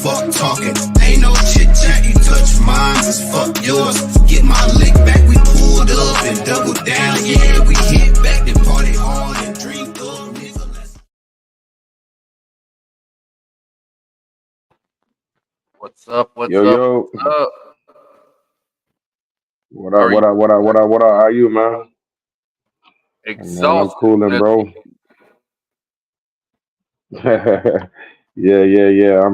fuck talking. Ain't no chit chat, you touch mine, it's fuck yours. Get my lick back, we pulled up and doubled down. Yeah, we hit back, then party hard and drink up, nigga. What's up? What's Yo, up? yo, What's up? what How up, are you? what up, what up, what up, what up? How you, man? Man, I'm Exhausted from cooling, this bro. weekend. Yeah.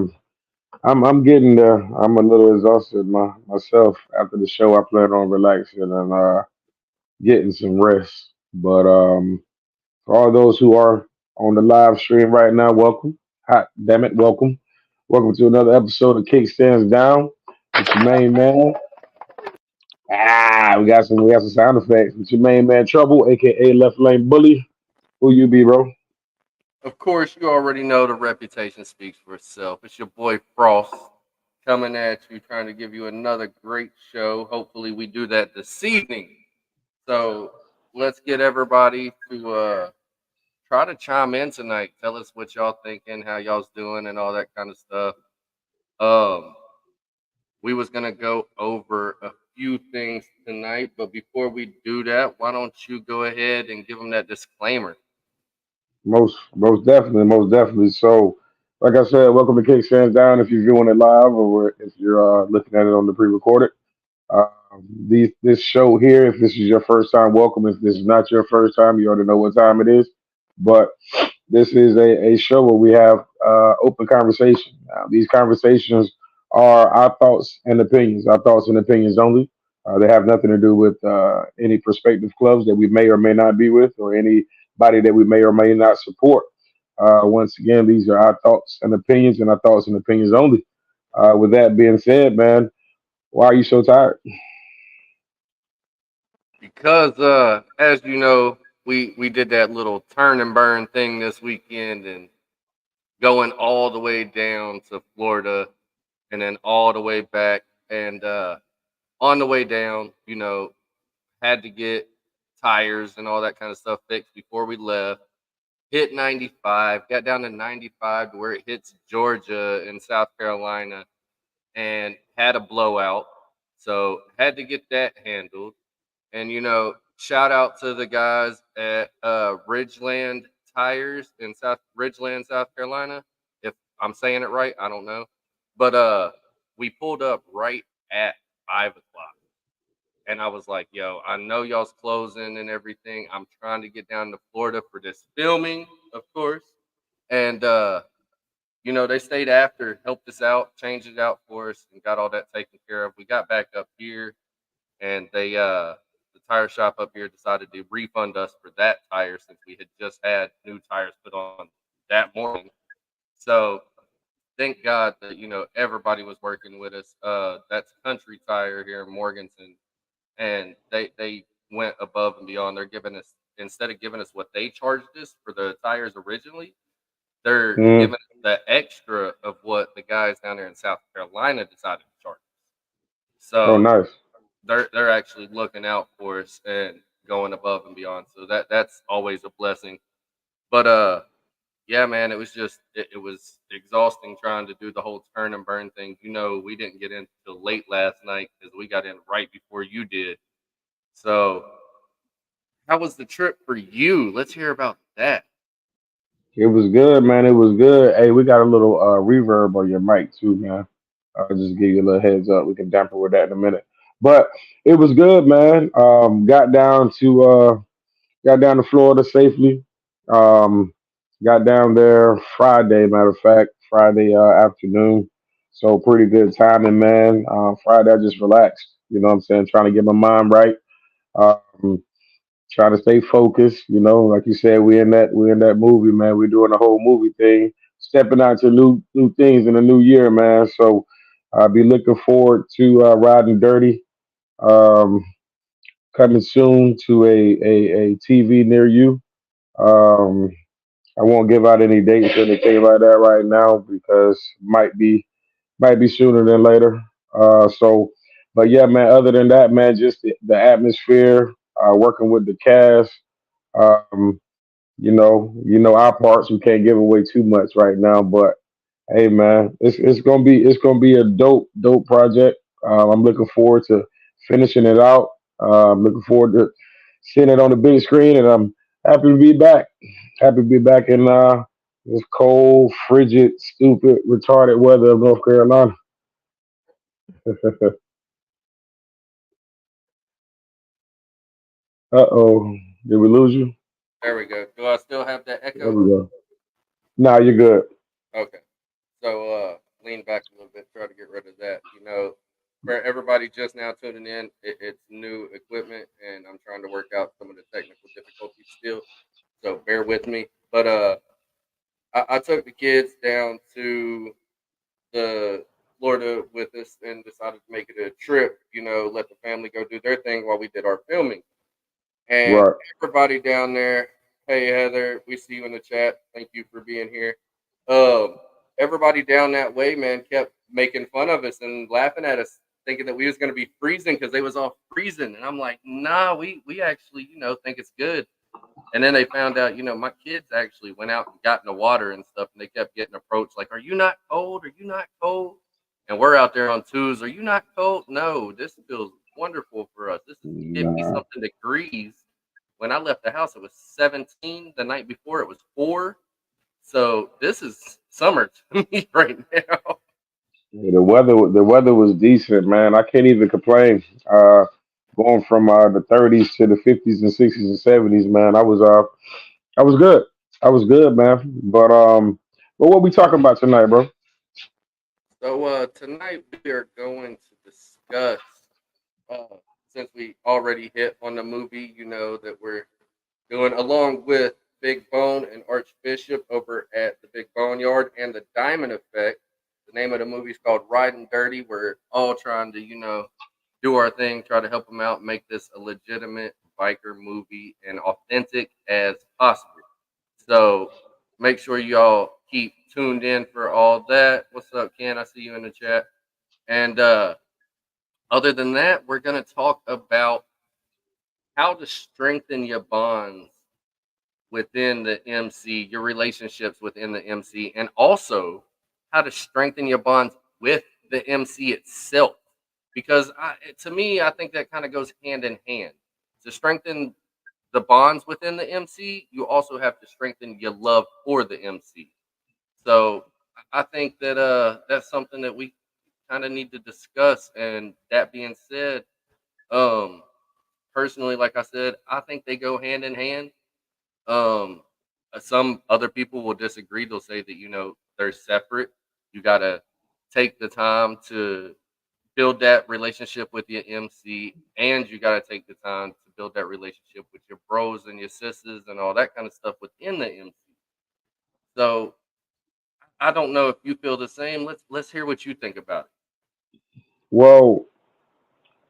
I'm getting there. I'm a little exhausted myself after the show. I plan on relaxing and getting some rest. But for all those who are on the live stream right now, welcome. Hot damn it, welcome. Welcome to another episode of Kick Stands Down. It's your main man. We got some sound effects. It's your main man Trouble, aka Left Lane Bully. Who you be, bro? Of course, you already know the reputation speaks for itself. It's your boy Frost coming at you, trying to give you another great show. Hopefully, we do that this evening. So let's get everybody to try to chime in tonight. Tell us what y'all thinking, how y'all's doing, and all that kind of stuff. Um, we was gonna go over a few things tonight, but before we do that, why don't you go ahead and give them that disclaimer? Most definitely. So, like I said, welcome to Kick Stands Down. If you're viewing it live or if you're looking at it on the pre-recorded, uh, this show here, if this is your first time, welcome. If this is not your first time, you already know what time it is. But this is a show where we have open conversation. These conversations are our thoughts and opinions, our thoughts and opinions only. They have nothing to do with any prospective clubs that we may or may not be with or anybody that we may or may not support. Once again, these are our thoughts and our thoughts and opinions only. With that being said, man, why are you so tired? Because as you know, we did that little turn and burn thing this weekend and going all the way down to Florida and then all the way back and on the way down, had to get tires and all that kind of stuff fixed before we left. Hit 95, got down to 95 to where it hits Georgia and South Carolina and had a blowout. So had to get that handled. And shout out to the guys at Ridgeland Tires in Ridgeland, South Carolina. If I'm saying it right, I don't know. But we pulled up right at 5 o'clock. And I was like, yo, I know y'all's closing and everything. I'm trying to get down to Florida for this filming, of course. And they stayed after, helped us out, changed it out for us, and got all that taken care of. We got back up here and the tire shop up here decided to refund us for that tire since we had just had new tires put on that morning. So thank God that everybody was working with us. That's Country Tire here in Morganton, and they went above and beyond. They're giving us, instead of giving us what they charged us for the tires originally, they're Mm. giving us the extra of what the guys down there in South Carolina decided to charge us. Oh, So nice. they're actually looking out for us and going above and beyond. So that's always a blessing. But yeah, man, it was exhausting trying to do the whole turn and burn thing. We didn't get in till late last night because we got in right before you did. So how was the trip for you? Let's hear about that. It was good, man. It was good. Hey, we got a little reverb on your mic too, man. I'll just give you a little heads up. We can damper with that in a minute. But it was good, man. Got down to Florida safely. Um, got down there Friday, matter of fact, Friday afternoon. So pretty good timing, man. Friday I just relaxed. You know what I'm saying? Trying to get my mind right. Um, Trying to stay focused. You know, like you said, we in that movie, man. We're doing the whole movie thing, stepping out to new things in the new year, man. So I'll be looking forward to Riding Dirty. Um, Coming soon to a TV near you. Um, I won't give out any dates or anything like that right now because might be sooner than later. But yeah, man. Other than that, man, just the atmosphere, working with the cast. Um, you know our parts. We can't give away too much right now, but Hey man, it's gonna be a dope project. I'm looking forward to finishing it out. I'm looking forward to seeing it on the big screen, and I'm happy to be back. Happy to be back in this cold, frigid, stupid, retarded weather of North Carolina. Uh-oh, did we lose you? There we go. Do I still have that There echo? we go. Nah, you're good. Okay. So lean back a little bit, try to get rid of that. For everybody just now tuning in, it's new equipment, and I'm trying to work out some of the technical difficulties still. So bear with me. But I took the kids down to the Florida with us and decided to make it a trip. Let the family go do their thing while we did our filming. And Right. everybody down there, hey Heather, we see you in the chat. Thank you for being here. Um, Everybody down that way, man, kept making fun of us and laughing at us, thinking that we was gonna be freezing because they was all freezing. And I'm like, nah, we actually, think it's good. And then they found out, my kids actually went out and got in the water and stuff, and they kept getting approached like, "Are you not cold? Are you not cold?" And we're out there on twos. Are you not cold? No, this feels wonderful for us. This is 50 Nah. something degrees. When I left the house, it was 17. The night before, it was 4. So this is summer to me right now. Yeah, the weather was decent, man. I can't even complain. Going from the 30s to the 50s and 60s and 70s, man. I was good. I was good, man. But what we talking about tonight, bro? So tonight we are going to discuss, uh, since we already hit on the movie, that we're doing along with Big Bone and Archbishop over at the Big Bone Yard and the Diamond Effect. The name of the movie is called Ridin' Dirty. We're all trying to, do our thing, try to help them out, make this a legitimate biker movie and authentic as possible. So make sure y'all keep tuned in for all that. What's up, Ken? I see you in the chat. And other than that, we're gonna talk about how to strengthen your bonds within the MC, your relationships within the MC, and also how to strengthen your bonds with the MC itself. Because to me, I think that kind of goes hand in hand. To strengthen the bonds within the MC, you also have to strengthen your love for the MC. So I think that that's something that we kind of need to discuss. And that being said, um, personally, like I said, I think they go hand in hand. Um, some other people will disagree. They'll say that they're separate. You gotta take the time to build that relationship with your MC, and you gotta take the time to build that relationship with your bros and your sisters and all that kind of stuff within the MC. So I don't know if you feel the same. Let's hear what you think about it. Well,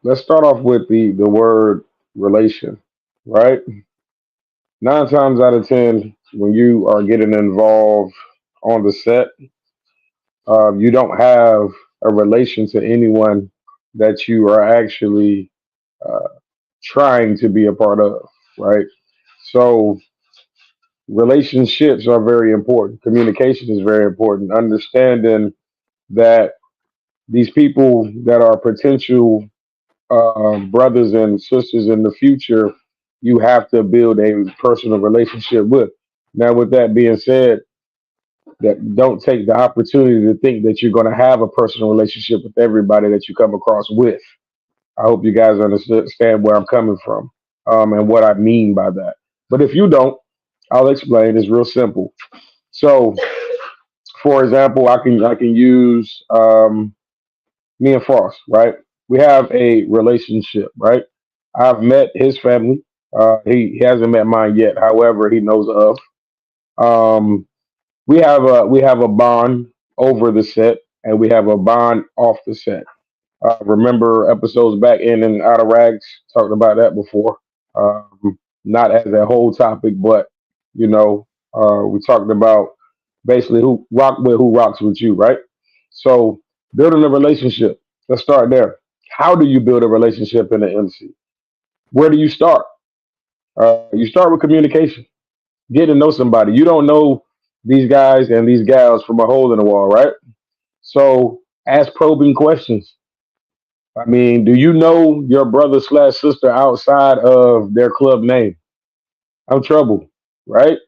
let's start off with the word relation, right? 9 times out of 10, when you are getting involved on the set, you don't have a relation to anyone that you are actually uh, trying to be a part of, right? So relationships are very important. Communication is very important. Understanding that these people that are potential brothers and sisters in the future, you have to build a personal relationship with. Now, with that being said, that don't take the opportunity to think that you're going to have a personal relationship with everybody that you come across with. I hope you guys understand where I'm coming from and what I mean by that. But if you don't, I'll explain. It's real simple. So, for example, I can use me and Frost, right? We have a relationship, right? I've met his family. He hasn't met mine yet. However, he knows of. Um, we have a bond over the set, and we have a bond off the set. Remember episodes back in and out of rags talked about that before. Not as a whole topic, but we talked about basically who rocks with you, right? So building a relationship. Let's start there. How do you build a relationship in the MC? Where do you start? You start with communication. Get to know somebody. You don't know these guys and these gals from a hole in the wall, right? So ask probing questions. I mean, do you know your brother slash sister outside of their club name? I'm trouble, right?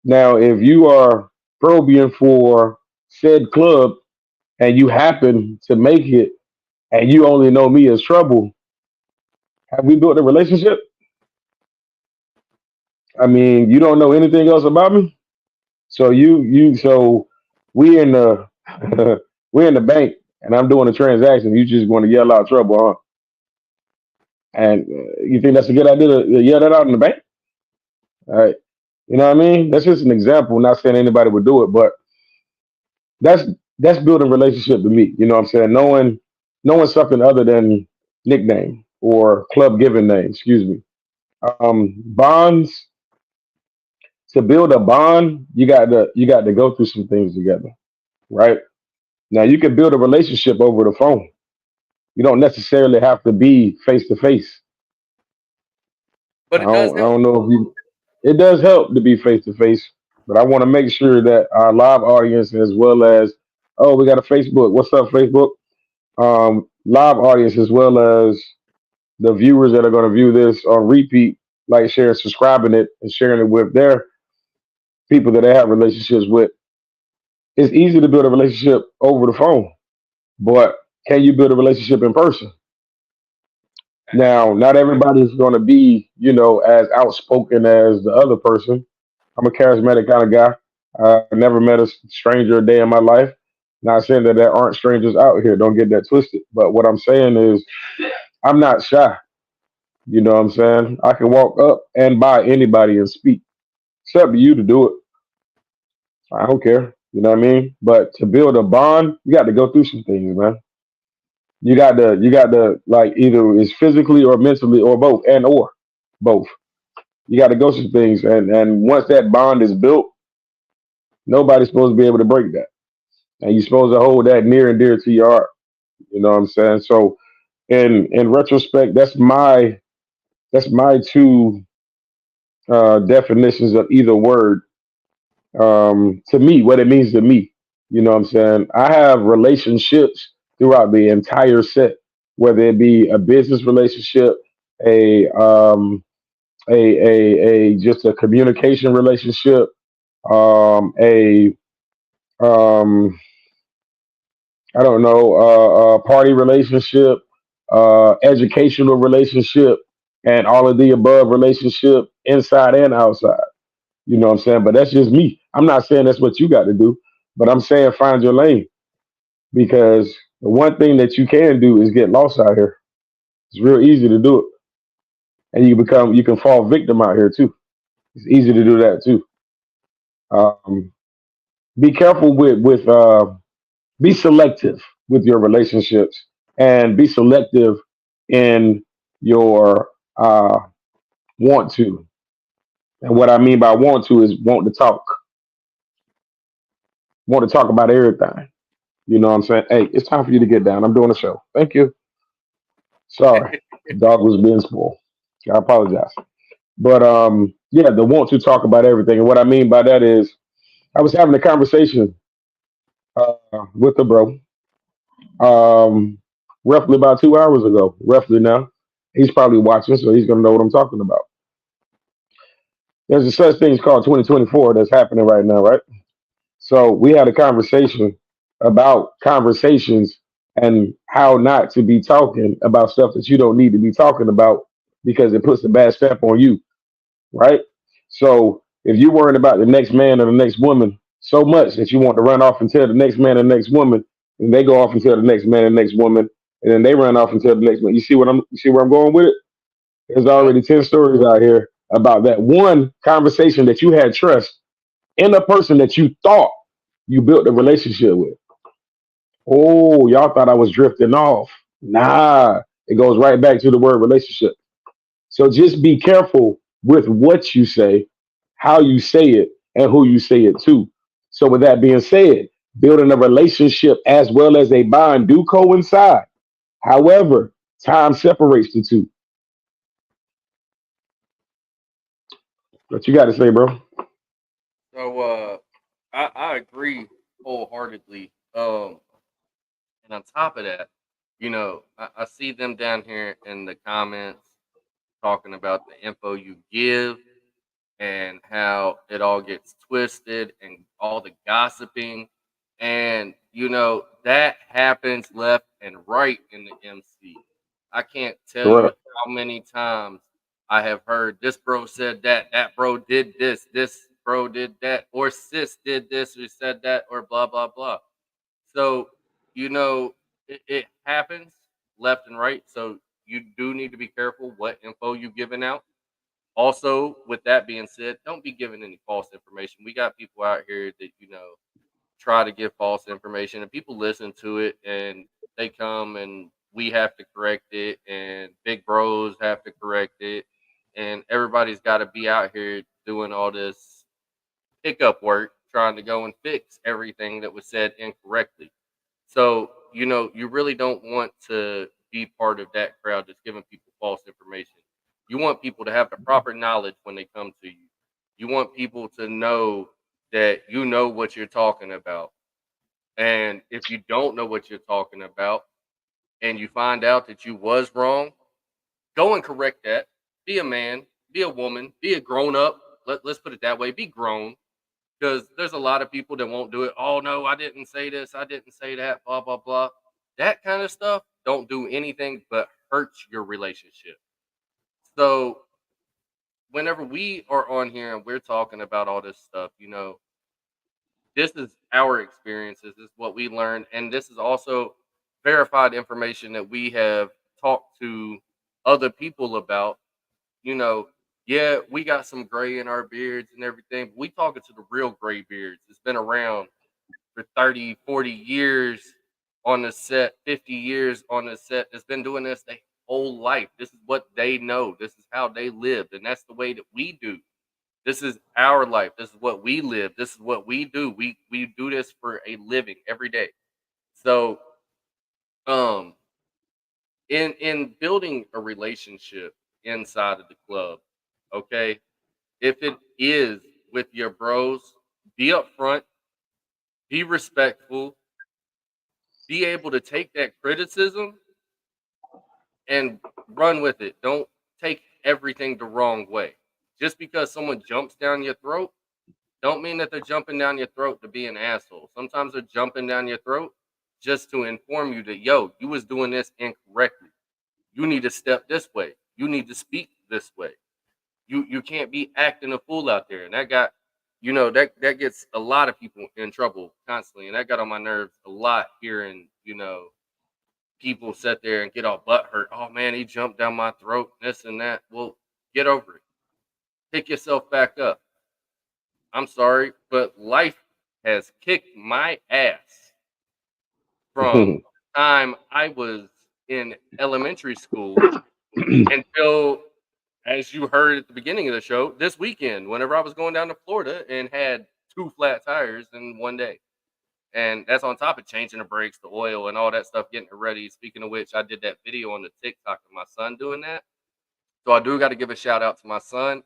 Now, if you are probing for said club and you happen to make it and you only know me as trouble, have we built a relationship? I mean, you don't know anything else about me. So so we in the we in the bank and I'm doing a transaction. You just want to yell out trouble, huh? And you think that's a good idea to yell that out in the bank? All right. You know what I mean? That's just an example. Not saying anybody would do it, but that's that's building relationship to me. You know what I'm saying? Knowing something other than nickname or club given name. Excuse me. Bonds, to build a bond, you got to go through some things together, right? Now you can build a relationship over the phone. You don't necessarily have to be face to face. But it does I help. don't know if you. It does help to be face to face, but I want to make sure that our live audience, as well as, oh, we got a Facebook. What's up, Facebook? Live audience, as well as the viewers that are going to view this on repeat, like, share, subscribing it, and sharing it with their people that they have relationships with. It's easy to build a relationship over the phone, but can you build a relationship in person? Now, not everybody's going to be, as outspoken as the other person. I'm a charismatic kind of guy. I never met a stranger a day in my life. Not saying that there aren't strangers out here. Don't get that twisted. But what I'm saying is, I'm not shy. You know what I'm saying? I can walk up and by anybody and speak. It's up to you to do it. I don't care. You know what I mean? But to build a bond, you got to go through some things, man. You got to like, either it's physically or mentally or both, and or both. You got to go through things, and once that bond is built, nobody's supposed to be able to break that, and you're supposed to hold that near and dear to your heart. You know what I'm saying? So, in retrospect, that's my two definitions of either word. To me, what it means to me. You know what I'm saying? I have relationships throughout the entire set, whether it be a business relationship, a a just a communication relationship, a um, I don't know, party relationship, educational relationship, and all of the above relationship, inside and outside. You know what I'm saying? But that's just me. I'm not saying that's what you got to do, but I'm saying find your lane, because the one thing that you can do is get lost out here. It's real easy to do it, and you can fall victim out here too. It's easy to do that too. Um, be careful be selective with your relationships, and be selective in your want to. And what I mean by want to is want to talk about everything. You know what I'm saying? Hey, it's time for you to get down. I'm doing a show. Thank you. Sorry, dog was being spoiled. I apologize. But yeah, the want to talk about everything. And what I mean by that is, I was having a conversation uh, with the bro, um, roughly about 2 hours ago. Roughly now, he's probably watching, so he's gonna know what I'm talking about. There's a such thing called 2024 that's happening right now, right? So we had a conversation about conversations, and how not to be talking about stuff that you don't need to be talking about, because it puts a bad step on you, right? So if you're worried about the next man or the next woman so much that you want to run off and tell the next man and the next woman, and they go off and tell the next man and the next woman, and then they run off and tell the next one. You see where I'm going with it? There's Yep. already 10 stories out here about that one conversation that you had trust in a person that you thought you built a relationship with. Oh, y'all thought I was drifting off. Nah, it goes right back to the word relationship. So just be careful with what you say, how you say it, and who you say it to. So, with that being said, building a relationship as well as a bond do coincide. However, time separates the two. What you got to say, bro? So agree wholeheartedly. And on top of that, I see them down here in the comments talking about the info you give and how it all gets twisted and all the gossiping. And, that happens left and right in the MC. I can't tell you Correct. how many times I have heard this bro said that bro did this bro did that, or sis did this or said that, or blah, blah, blah. So, you know, it happens left and right. So you do need to be careful what info you giving out. Also, with that being said, don't be giving any false information. We got people out here that, try to give false information and people listen to it and they come and we have to correct it and big bros have to correct it and everybody's got to be out here doing all this pickup work trying to go and fix everything that was said incorrectly. So, you really don't want to be part of that crowd that's giving people false information. You want people to have the proper knowledge when they come to you. You want people to know that you know what you're talking about. And if you don't know what you're talking about and you find out that you was wrong, go and correct that. Be a man, be a woman, be a grown up. Let's put it that way. Be grown because there's a lot of people that won't do it. Oh no, I didn't say this, I didn't say that, blah blah blah. That kind of stuff don't do anything but hurt your relationship. So whenever we are on here and we're talking about all this stuff, this is our experiences, this is what we learned, and this is also verified information that we have talked to other people about. you know, yeah, we got some gray in our beards and everything, but we talking to the real gray beards. It's been around for 30, 40 years on the set, 50 years on the set. That's been doing this their whole life. This is what they know. This is how they lived. And that's the way that we do. This is our life. This is what we live. This is what we do. We do this for a living every day. So um in building a relationship inside of the club, okay, if it is with your bros, be upfront, be respectful, be able to take that criticism and run with it. Don't take everything the wrong way. Just because someone jumps down your throat, don't mean that they're jumping down your throat to be an asshole. Sometimes they're jumping down your throat just to inform you that, yo, you was doing this incorrectly. You need to step this way. You need to speak this way. You can't be acting a fool out there. And that got, that gets a lot of people in trouble constantly. And that got on my nerves a lot hearing, people sit there and get all butt hurt. Oh man, he jumped down my throat, this and that. Well, get over it. Pick yourself back up. I'm sorry, but life has kicked my ass from the time I was in elementary school until, as you heard at the beginning of the show, this weekend, whenever I was going down to Florida and had 2 flat tires in one day. And that's on top of changing the brakes, the oil, and all that stuff, getting it ready. Speaking of which, I did that video on the TikTok of my son doing that. So I do got to give a shout out to my son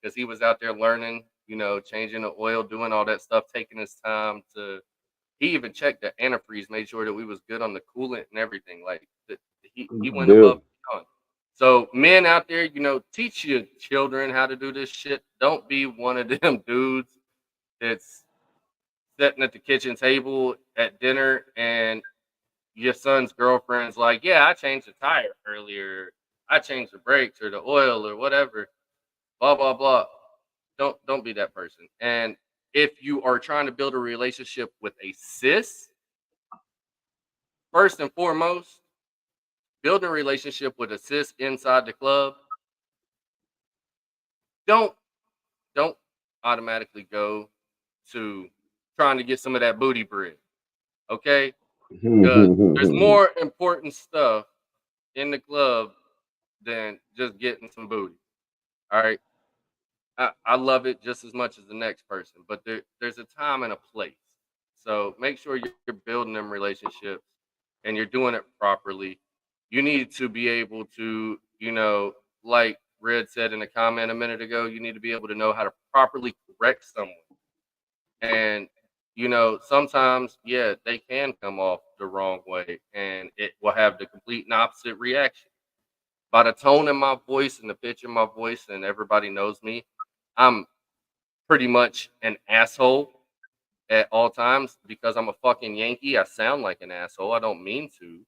because he was out there learning, changing the oil, doing all that stuff, taking his time to. He even checked the antifreeze, made sure that we was good on the coolant and everything. Like he went above Dude. and beyond. So men out there, teach your children how to do this shit. Don't be one of them dudes that's sitting at the kitchen table at dinner and your son's girlfriend's like, yeah, I changed the tire earlier. I changed the brakes or the oil or whatever. Blah blah blah. Don't be that person. And if you are trying to build a relationship with a sis, first and foremost, build a relationship with a sis inside the club. Don't don't automatically go to trying to get some of that booty bread. Okay? Because there's more important stuff in the club than just getting some booty. All right. I love it just as much as the next person, but there's a time and a place. So make sure you're building them relationships and you're doing it properly. You need to be able to, like Red said in a comment a minute ago, you need to be able to know how to properly correct someone. And sometimes, yeah, they can come off the wrong way and it will have the complete and opposite reaction. By the tone in my voice and the pitch in my voice, and everybody knows me, I'm pretty much an asshole at all times because I'm a fucking Yankee. I sound like an asshole. I don't mean to.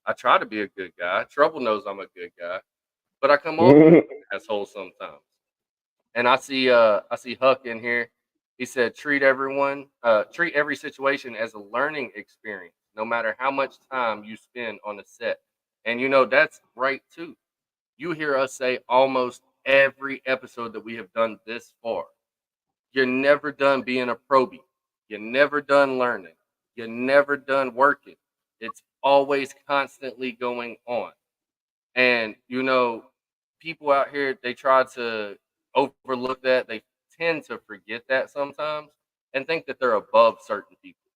I try to be a good guy. Trouble knows I'm a good guy, but I come off as an asshole sometimes. And I see Huck in here. He said treat every situation as a learning experience, no matter how much time you spend on the set. And that's right too. You hear us say almost every episode that we have done this far. You're never done being a probie. You're never done learning. You're never done working. It's always constantly going on. And people out here, they try to overlook that. They tend to forget that sometimes and think that they're above certain people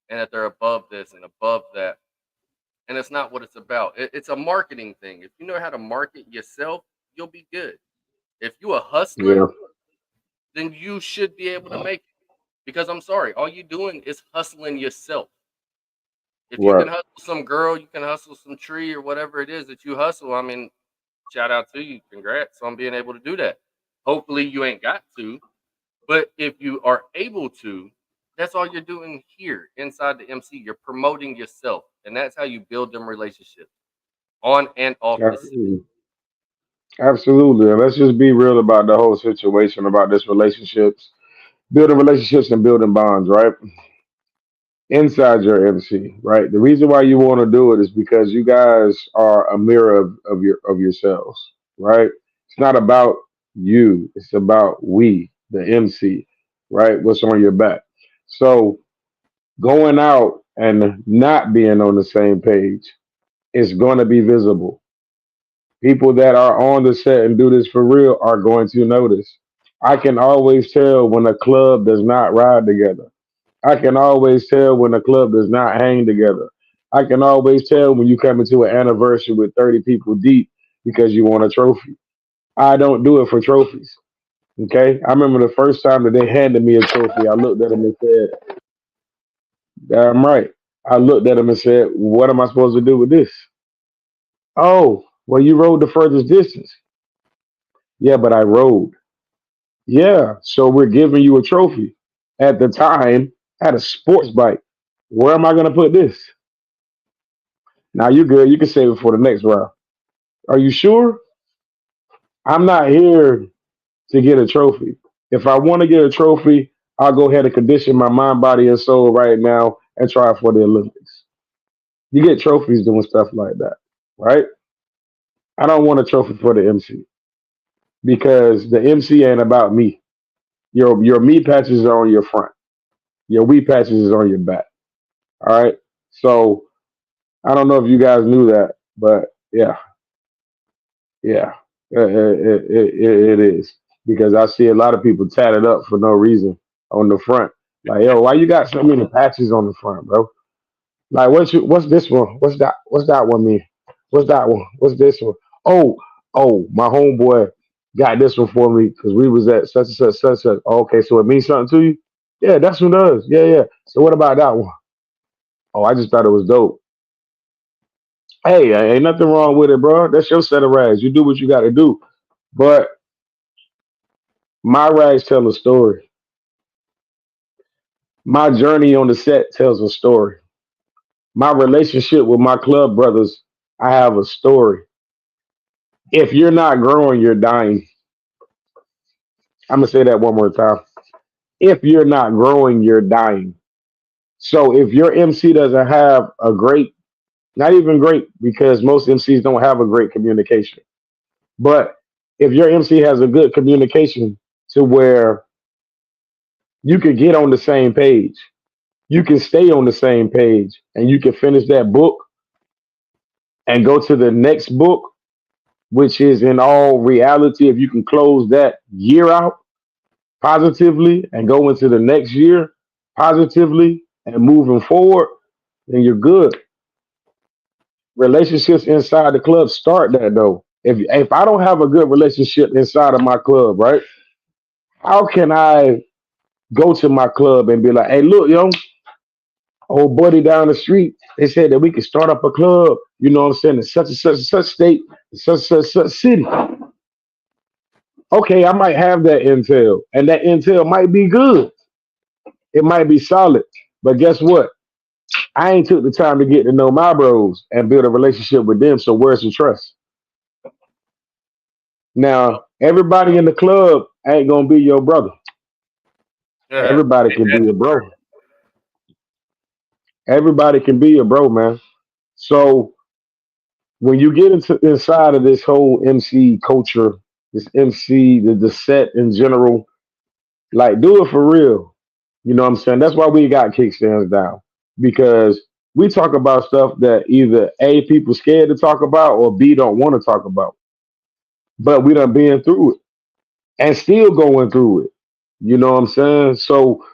and that they're above this and above that. And it's not what it's about. It's a marketing thing. If you know how to market yourself, you'll be good. If you a hustler, Yeah, then you should be able to make it. Because I'm sorry, all you doing is hustling yourself. If you right. can hustle some girl, you can hustle some tree or whatever it is that you hustle. I mean, shout out to you. Congrats on being able to do that. Hopefully you ain't got to, but if you are able to, that's all you're doing here inside the MC. You're promoting yourself, and that's how you build them relationships on and off the set. Absolutely. Absolutely. And let's just be real about the whole situation about this relationships, building relationships and building bonds, right? Inside your MC, right? The reason why you want to do it is because you guys are a mirror of yourselves, right? It's not about you, it's about we, the MC, right? What's on your back. So going out and not being on the same page is going to be visible. People that are on the set and do this for real are going to notice. I can always tell when a club does not ride together. I can always tell when a club does not hang together. I can always tell when you come into an anniversary with 30 people deep because you want a trophy. I don't do it for trophies. Okay. I remember the first time that they handed me a trophy, I looked at them and said, damn right. I looked at them and said, what am I supposed to do with this? Oh, well, you rode the furthest distance. Yeah, but I rode. Yeah, so we're giving you a trophy. At the time, I had a sports bike. Where am I going to put this? Now you're good. You can save it for the next round. Are you sure? I'm not here to get a trophy. If I want to get a trophy, I'll go ahead and condition my mind, body, and soul right now and try for the Olympics. You get trophies doing stuff like that, right? I don't want a trophy for the MC because the MC ain't about me. Your me patches are on your front. Your we patches is on your back. All right. So I don't know if you guys knew that, but yeah, yeah, it is because I see a lot of people tatted up for no reason on the front. Like, yo, why you got so many patches on the front, bro? Like, what's this one? What's that one mean? What's that one? What's this one? Oh, oh, my homeboy got this one for me because we was at such and such, such and such. Oh, okay, so it means something to you? Yeah, that's what it does. Yeah, yeah. So what about that one? Oh, I just thought it was dope. Hey, ain't nothing wrong with it, bro. That's your set of rags. You do what you got to do. But my rags tell a story. My journey on the set tells a story. My relationship with my club brothers, I have a story. If you're not growing, you're dying. I'm gonna say that one more time. If you're not growing, you're dying. So if your MC doesn't have a great, not even great, because most MCs don't have a great communication. But if your MC has a good communication to where you can get on the same page, you can stay on the same page, and you can finish that book and go to the next book, which is in all reality, if you can close that year out positively and go into the next year positively and moving forward, then you're good. Relationships inside the club start that though. If I don't have a good relationship inside of my club, right? How can I go to my club and be like, hey, look, yo, old buddy down the street, they said that we could start up a club, you know what I'm saying, in such and such and such state, in such and such city. Okay, I might have that intel, and that intel might be good. It might be solid. But guess what? I ain't took the time to get to know my bros and build a relationship with them. So where's the trust? Yep. Now, everybody in the club ain't gonna be your brother. Yeah. Everybody Ain't can be that your the bro. truth? Everybody can be your bro, man. So when you get into inside of this whole MC culture, this MC, the set in general, like do it for real. You know what I'm saying? That's why we got kickstands down. Because we talk about stuff that either A, people scared to talk about or B don't want to talk about. But we done been through it and still going through it. You know what I'm saying? So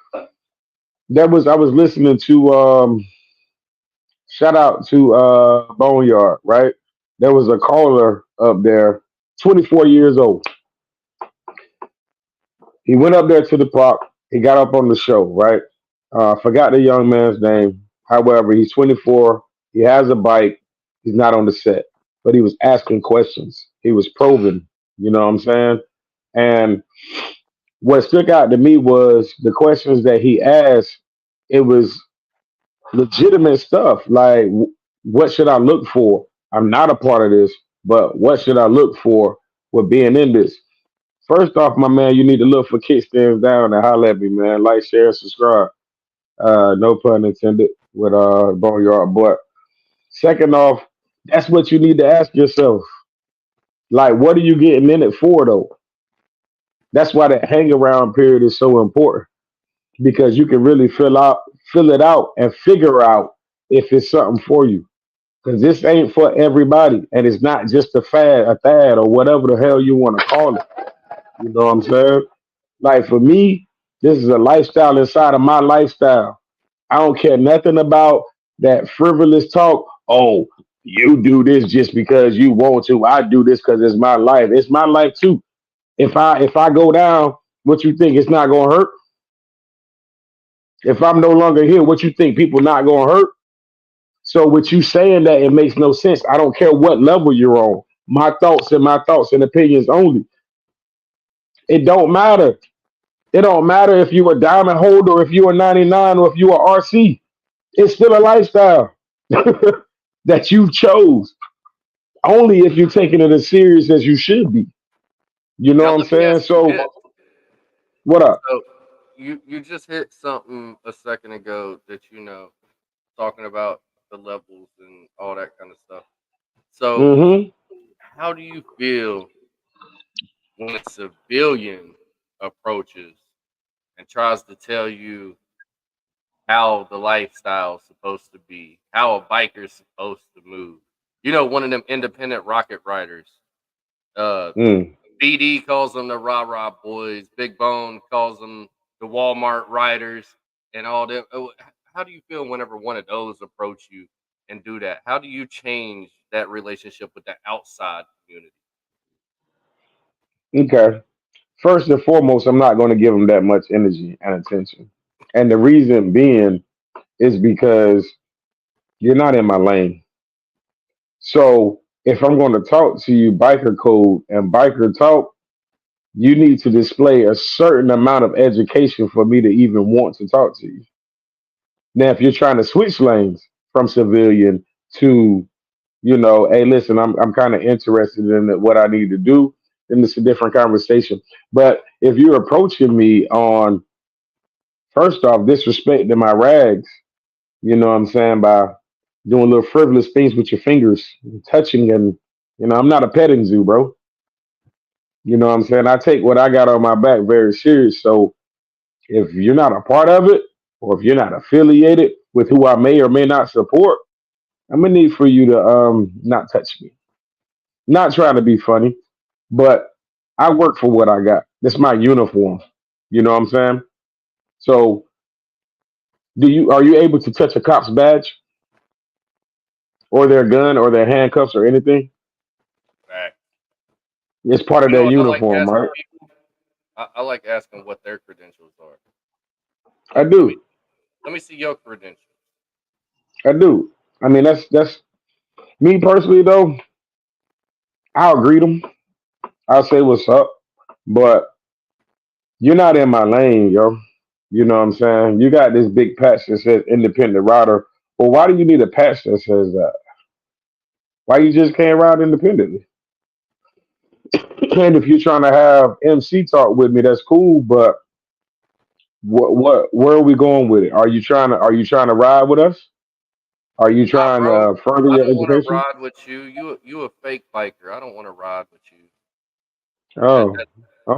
that was I was listening to shout out to Boneyard, right? There was a caller up there, 24 years old. He went up there to the park. He got up on the show, right? Forgot the young man's name. However, he's 24. He has a bike. He's not on the set, but he was asking questions. He was probing. You know what I'm saying? And what stuck out to me was the questions that he asked. It was legitimate stuff. Like, what should I look for? I'm not a part of this, but what should I look for with being in this? First off, my man, you need to look for kickstands down and holler at me, man. Like, share, subscribe. No pun intended with Boneyard. But second off, that's what you need to ask yourself. Like, what are you getting in it for, though? That's why that hang around period is so important because you can really fill it out, and figure out if it's something for you. Because this ain't for everybody, and it's not just a fad, or whatever the hell you want to call it. You know what I'm saying? Like for me, this is a lifestyle inside of my lifestyle. I don't care nothing about that frivolous talk. Oh, you do this just because you want to. I do this because it's my life. It's my life too. If I go down, what you think? It's not gonna hurt. If I'm no longer here, what you think? People not gonna hurt. So with you saying that, it makes no sense. I don't care what level you're on. My thoughts and opinions only. It don't matter. It don't matter if you a diamond holder, or if you a 99, or if you a RC. It's still a lifestyle that you chose. Only if you're taking it as serious as you should be. You know Now what I'm let me saying? ask you So this. what up? So you just hit something a second ago that talking about the levels and all that kind of stuff. So Hmm. how do you feel when a civilian approaches and tries to tell you how the lifestyle is supposed to be, how a biker's supposed to move? One of them independent rocket riders. Uh, Mm. BD calls them the rah rah boys. Big Bone calls them the Walmart riders, and all that. How do you feel whenever one of those approach you and do that? How do you change that relationship with the outside community? Okay. First and foremost, I'm not going to give them that much energy and attention. And the reason being is because you're not in my lane. So if I'm going to talk to you biker code and biker talk, you need to display a certain amount of education for me to even want to talk to you. Now, if you're trying to switch lanes from civilian to, hey, listen, I'm kind of interested in what I need to do, then it's a different conversation. But if you're approaching me on, first off, disrespecting my rags, you know what I'm saying, by doing little frivolous things with your fingers, touching, and, I'm not a petting zoo, bro. You know what I'm saying? I take what I got on my back very serious. So if you're not a part of it, or if you're not affiliated with who I may or may not support, I'm gonna need for you to not touch me. Not trying to be funny, but I work for what I got. That's my uniform. You know what I'm saying? So are you able to touch a cop's badge or their gun or their handcuffs or anything? Back. It's part of You know their what I like uniform, asking right? people? I like asking what their credentials are. I Let me do. see your credentials. I do. I mean, that's me personally though. I'll greet them. I'll say what's up, but you're not in my lane, yo. You know what I'm saying? You got this big patch that says independent rider. Well, why do you need a patch that says that? Why you just can't ride independently? And if you're trying to have MC talk with me, that's cool. But where are we going with it? Are you trying to ride with us? Are you Nah, trying bro. to further I your don't want to education? ride with you. You a fake biker. I don't want to ride with you. That Oh,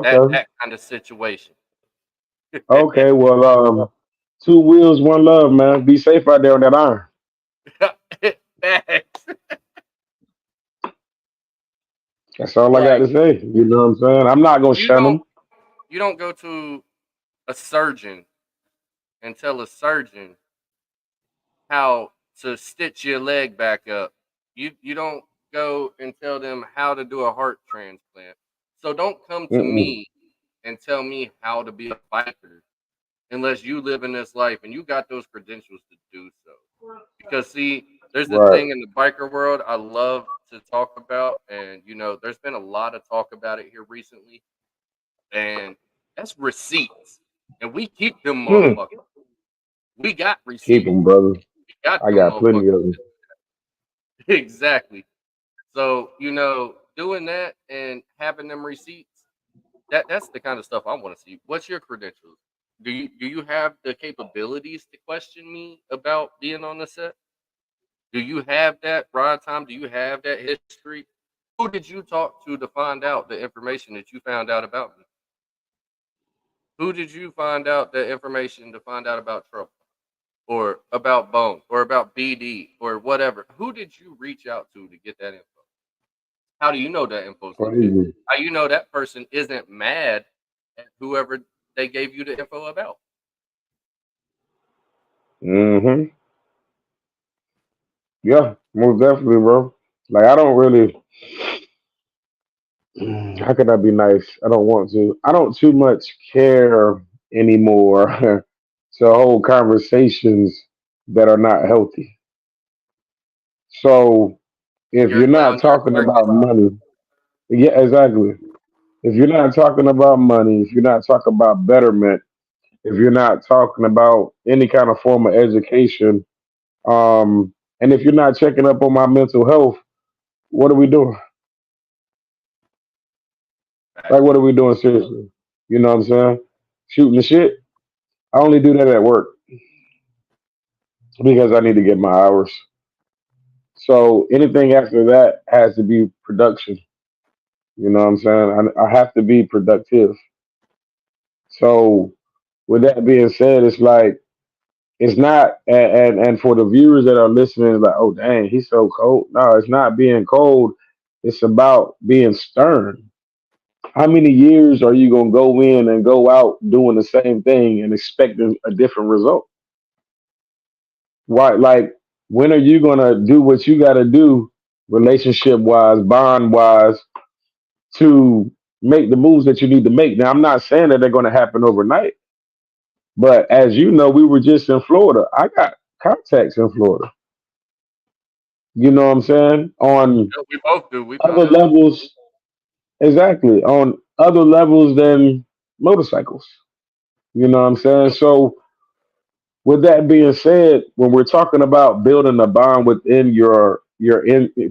that okay, that kind of situation. okay. Well, two wheels, one love, man. Be safe out there on that iron. Facts. That's all I got Like to say. You know what I'm saying? I'm not gonna you shun don't them. you don't go to a surgeon and tell a surgeon how to stitch your leg back up. You don't go and tell them how to do a heart transplant. So don't come to Mm-mm. me and tell me how to be a biker unless you live in this life and you got those credentials to do so. Because see, there's this Right. thing in the biker world I love to talk about, and there's been a lot of talk about it here recently, and that's receipts. And we keep them Hmm. motherfuckers. We got Keep receipts. them, brother. We got I them got motherfuckers. plenty of them. Exactly. So, doing that and having them receipts, that's the kind of stuff I want to see. What's your credentials? Do you have the capabilities to question me about being on the set? Do you have that ride time? Do you have that history? Who did you talk to find out the information that you found out about me? Who did you find out the information to find out about Trouble or about Bone or about BD or whatever? Who did you reach out to get that info? How do you know that info is legit? Crazy. How you know that person isn't mad at whoever they gave you the info about? Hmm. Yeah, most definitely, bro. Like I don't really. How can I be nice? I don't want to. I don't too much care anymore to hold conversations that are not healthy. So if You're you're not down there talking working. about money, yeah, exactly. If you're not talking about money, if you're not talking about betterment, if you're not talking about any kind of form of education, and if you're not checking up on my mental health, what are we doing? Like, Facts. what are we doing seriously? You know what I'm saying? Shooting the shit. I only do that at work because I need to get my hours. So anything after that has to be production. You know what I'm saying? I have to be productive. So with that being said, it's like it's not, and for the viewers that are listening, like, oh dang, he's so cold. No, it's not being cold. It's about being stern. How many years are you gonna go in and go out doing the same thing and expecting a different result? Why? Like, when are you gonna do what you gotta do, relationship wise, bond wise, to make the moves that you need to make? Now, I'm not saying that they're gonna happen overnight, but as you know, we were just in Florida. I got contacts in Florida. You know what I'm saying? On Yeah, we both do. We other found that out. levels, exactly. On other levels than motorcycles. You know what I'm saying? Yep. So, with that being said, when we're talking about building a bond within your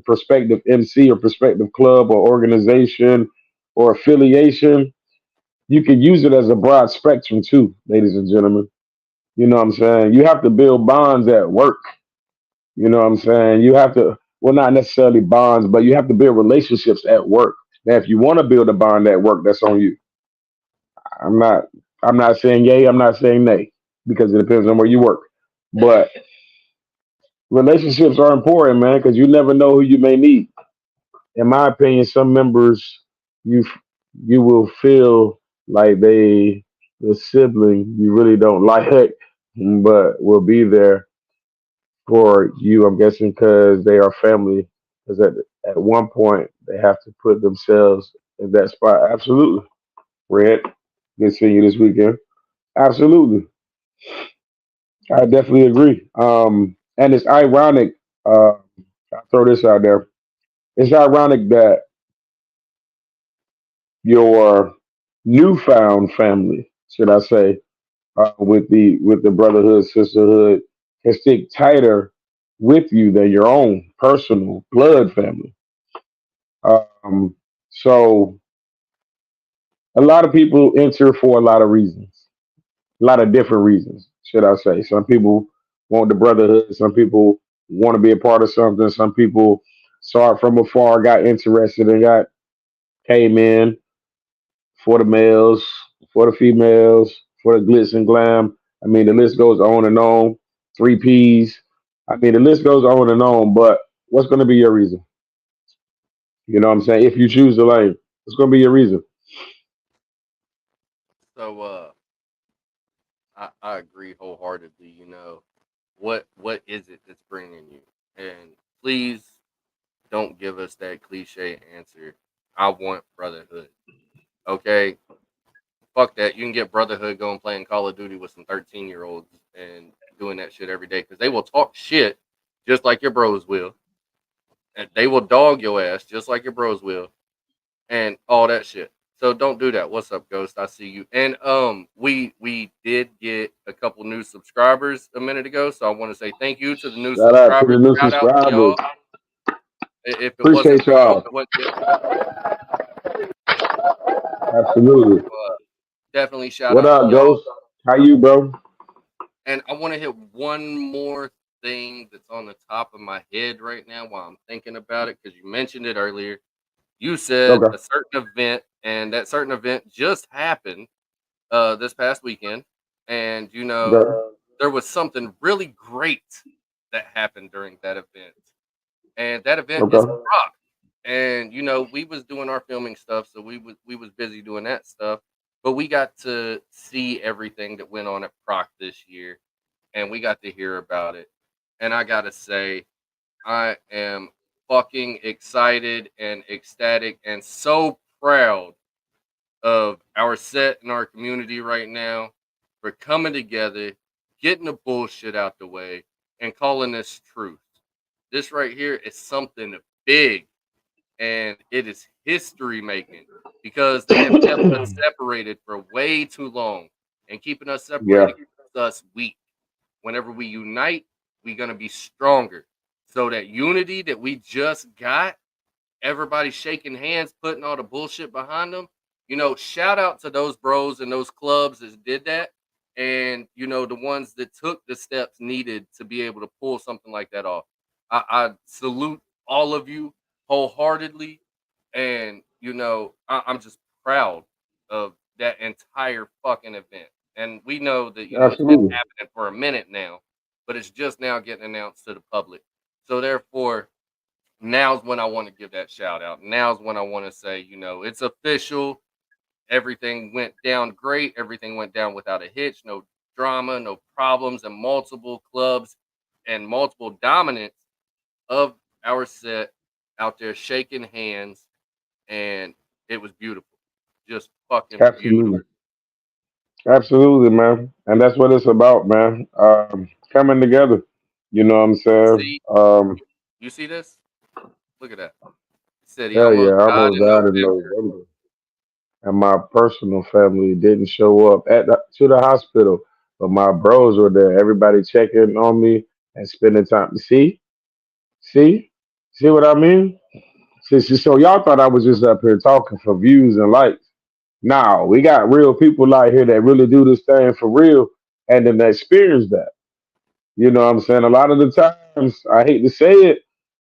prospective MC or prospective club or organization or affiliation, you can use it as a broad spectrum too, ladies and gentlemen. You know what I'm saying? You have to build bonds at work. You know what I'm saying? You have to, well, not necessarily bonds, but you have to build relationships at work. Now, if you want to build a bond at work, that's on you. I'm not, I'm not saying yay, I'm not saying nay, because it depends on where you work. But relationships are important, man, because you never know who you may need. In my opinion, some members you you will feel like the sibling you really don't like, but will be there for you. I'm guessing because they are family. Because at one point they have to put themselves in that spot. Absolutely, Red. Good seeing you this weekend. Absolutely. I definitely agree. And it's ironic. I'll throw this out there. It's ironic that your newfound family, should I say, with the brotherhood, sisterhood, can stick tighter with you than your own personal blood family. Um, so a lot of people enter for a lot of reasons, a lot of different reasons, should I say. Some people want the brotherhood. Some people want to be a part of something. Some people saw it from afar, got interested, and got came in for the males, for the females, for the glitz and glam. I mean, the list goes on and on. Three P's. I mean, the list goes on and on. But what's going to be your reason? You know what I'm saying? If you choose the lane, what's going to be your reason? So I agree wholeheartedly. What is it that's bringing you? And please don't give us that cliche answer. I want brotherhood. Okay, fuck that. You can get brotherhood going playing Call of Duty with some 13-year-olds and doing that shit every day because they will talk shit just like your bros will, and they will dog your ass just like your bros will, and all that shit. So don't do that. What's up, Ghost? I see you. And we did get a couple new subscribers a minute ago, so I want to say thank you to the new Shout out to subscribers. the new Shout out to subscribers. y'all. If it wasn't Appreciate for y'all, y'all. we wouldn't be. Absolutely. Definitely shout What out to up, y'all. Ghost? How you, bro? And I want to hit one more thing that's on the top of my head right now while I'm thinking about it because you mentioned it earlier. You said Okay. a certain event, and that certain event just happened this past weekend. And Okay. there was something really great that happened during that event, and that event is Okay. Proc. And we was doing our filming stuff, so we was busy doing that stuff. But we got to see everything that went on at Proc this year, and we got to hear about it. And I gotta say, I am fucking excited and ecstatic and so proud of our set and our community right now for coming together, getting the bullshit out the way, and calling this truth. This right here is something big, and it is history making because they have kept us separated for way too long, and keeping us Yeah. separated keeps us weak. Whenever we unite, we're gonna be stronger. So that unity that we just got, everybody shaking hands, putting all the bullshit behind them. Shout out to those bros and those clubs that did that, and the ones that took the steps needed to be able to pull something like that off. I salute all of you wholeheartedly, and I'm just proud of that entire fucking event. And we know that it's been Absolutely. happening for a minute now, but it's just now getting announced to the public. So therefore, now's when I want to give that shout out. Now's when I want to say, it's official. Everything went down great. Everything went down without a hitch, no drama, no problems, and multiple clubs and multiple dominance of our set out there shaking hands, and it was beautiful. Just fucking beautiful. Absolutely. Absolutely, man. And that's what it's about, man. Coming together. You know what I'm saying? See, you see this? Look at that. He said he Hell yeah, almost I died almost in died in November. November. And my personal family didn't show up to the hospital, but my bros were there. Everybody checking on me and spending time. See, see what I mean? So y'all thought I was just up here talking for views and likes. Now we got real people out here that really do this thing for real, and then they experience that. You know what I'm saying? A lot of the times, I hate to say it,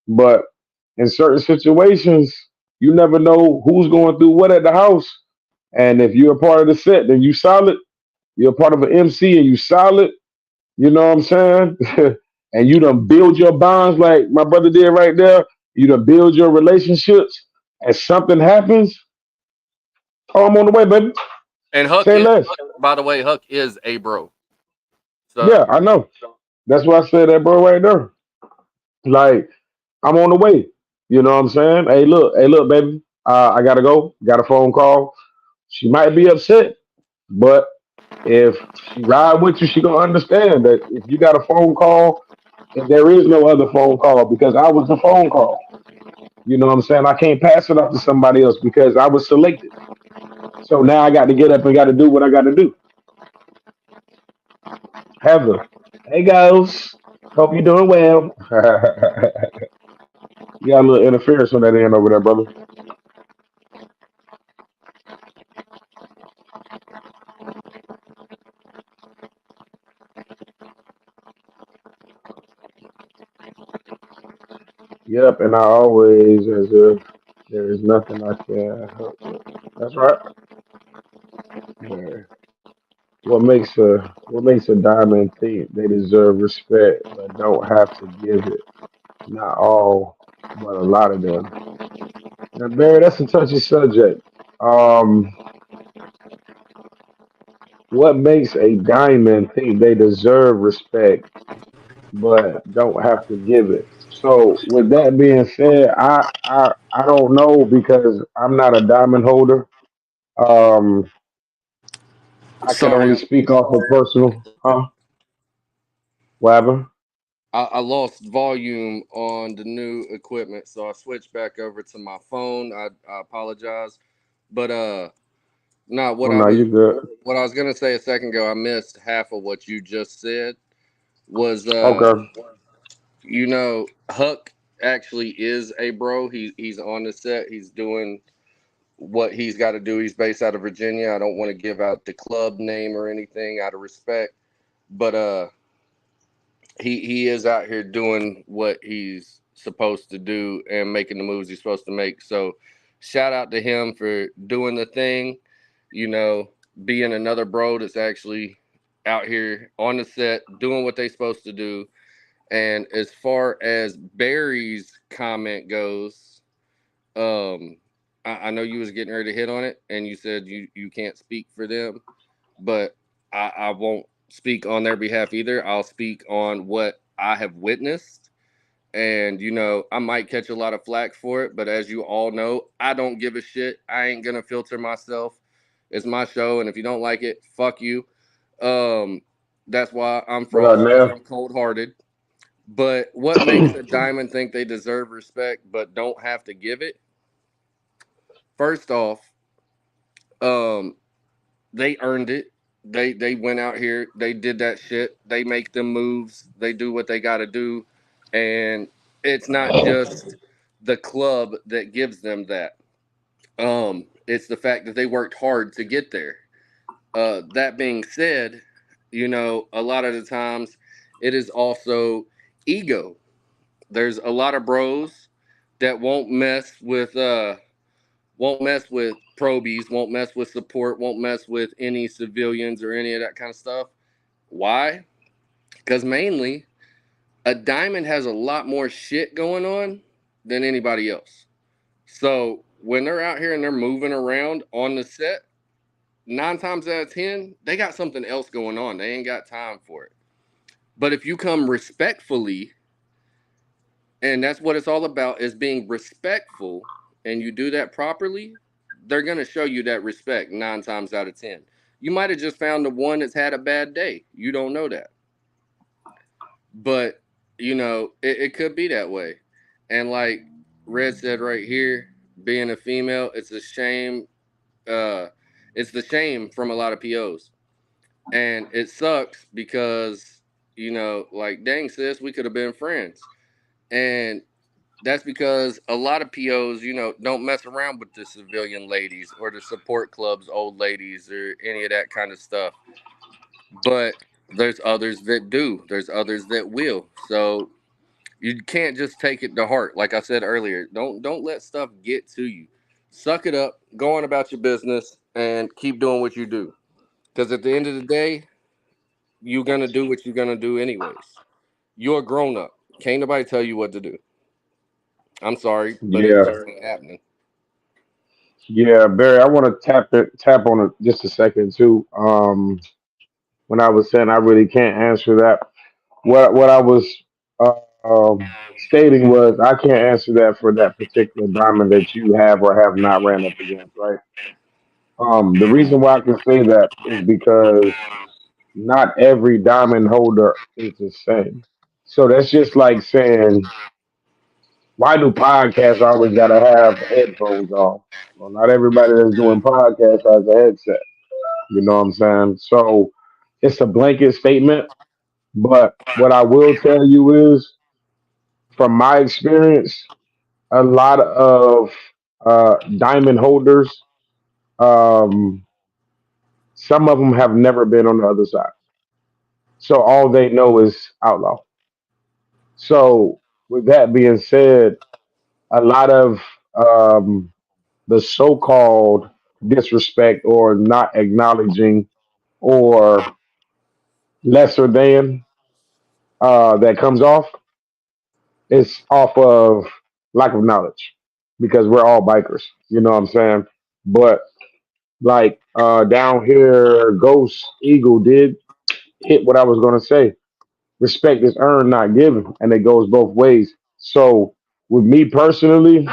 but in certain situations, you never know who's going through what at the house. And if you're a part of the set, then you solid. You're a part of an MC and you solid. You know what I'm saying? And you done build your bonds like my brother did right there. You done build your relationships. And something happens. Oh, I'm on the way, baby. And Say less. By the way, Huck is a bro. Yeah, So I know. That's why I said that, bro, right there. Like, I'm on the way. You know what I'm saying? Hey, look, baby. I gotta go. Got a phone call. She might be upset, but If she ride with you, she gonna understand that if you got a phone call and there is no other phone call because I was the phone call. You know what I'm saying? I can't pass it off to somebody else because I was selected. So now I got to get up and got to do what I got to do. Heather, hey girls, hope you're doing well. You got a little interference on that end over there, brother. Yep, and I always, as if there is nothing I can help with. That's right. Yeah. What makes a diamond think they deserve respect but don't have to give it? Not all, but a lot of them. Now, Barry, that's a touchy subject. Um, what makes a diamond think they deserve respect but don't have to give it? So, with that being said, I don't know because I'm not a diamond holder. Um, I can Sorry, only speak off of personal. Huh? Whatever. I lost volume on the new equipment, so I switched back over to my phone. I apologize, but no, Oh no, you good. what I was gonna say a second ago, I missed half of what you just said. Was Okay. Huck actually is a bro. He's on the set. He's doing what he's got to do. He's based out of Virginia. I don't want to give out the club name or anything out of respect, but he is out here doing what he's supposed to do and making the moves he's supposed to make. So shout out to him for doing the thing, you know, being another bro that's actually out here on the set doing what they supposed to do. And as far as Barry's comment goes, um, I know you was getting ready to hit on it, and you said you can't speak for them, but I won't speak on their behalf either. I'll speak on what I have witnessed. And, I might catch a lot of flack for it, but as you all know, I don't give a shit. I ain't going to filter myself. It's my show, and if you don't like it, fuck you. Um, that's why I'm What up, frozen because Nev? I'm cold hearted. But what makes a diamond think they deserve respect but don't have to give it? First off, um, they earned it. They went out here, they did that shit. They make them moves. They do what they got to do, and it's not just the club that gives them that. It's the fact that they worked hard to get there. That being said, a lot of the times it is also ego. There's a lot of bros that won't mess with probies, won't mess with support, won't mess with any civilians or any of that kind of stuff. Why? Because mainly a diamond has a lot more shit going on than anybody else. So when they're out here and they're moving around on the set, 9 times out of 10, they got something else going on. They ain't got time for it. But if you come respectfully, and that's what it's all about, is being respectful, and you do that properly, they're going to show you that respect 9 times out of 10. You might have just found the one that's had a bad day. You don't know that. But, it could be that way. And like Red said right here, being a female, it's a shame. Uh, it's the shame from a lot of POs. And it sucks because, like, dang, sis, we could have been friends. And that's because a lot of POs, don't mess around with the civilian ladies or the support clubs, old ladies, or any of that kind of stuff. But there's others that do. There's others that will. So you can't just take it to heart. Like I said earlier, don't let stuff get to you. Suck it up, go on about your business, and keep doing what you do. Because at the end of the day, you're gonna do what you're gonna do anyways. You're a grown up. Can't nobody tell you what to do. I'm sorry, but it Yeah, just ain't happening. yeah, Barry. I want to tap on it just a second too. When I was saying I really can't answer that. What I was uh, stating was I can't answer that for that particular diamond that you have or have not ran up against, right? The reason why I can say that is because not every diamond holder is the same. So that's just like saying, why do podcasts always gotta have headphones on? Well, not everybody that's doing podcasts has a headset. You know what I'm saying? So it's a blanket statement, but what I will tell you is, from my experience, a lot of diamond holders, um, some of them have never been on the other side. So all they know is outlaw. So with that being said, a lot of um, the so-called disrespect or not acknowledging or lesser than that comes off is off of lack of knowledge because we're all bikers. You know what I'm saying? But like down here, Ghost Eagle did hit what I was gonna say. Respect is earned, not given, and it goes both ways. So with me personally,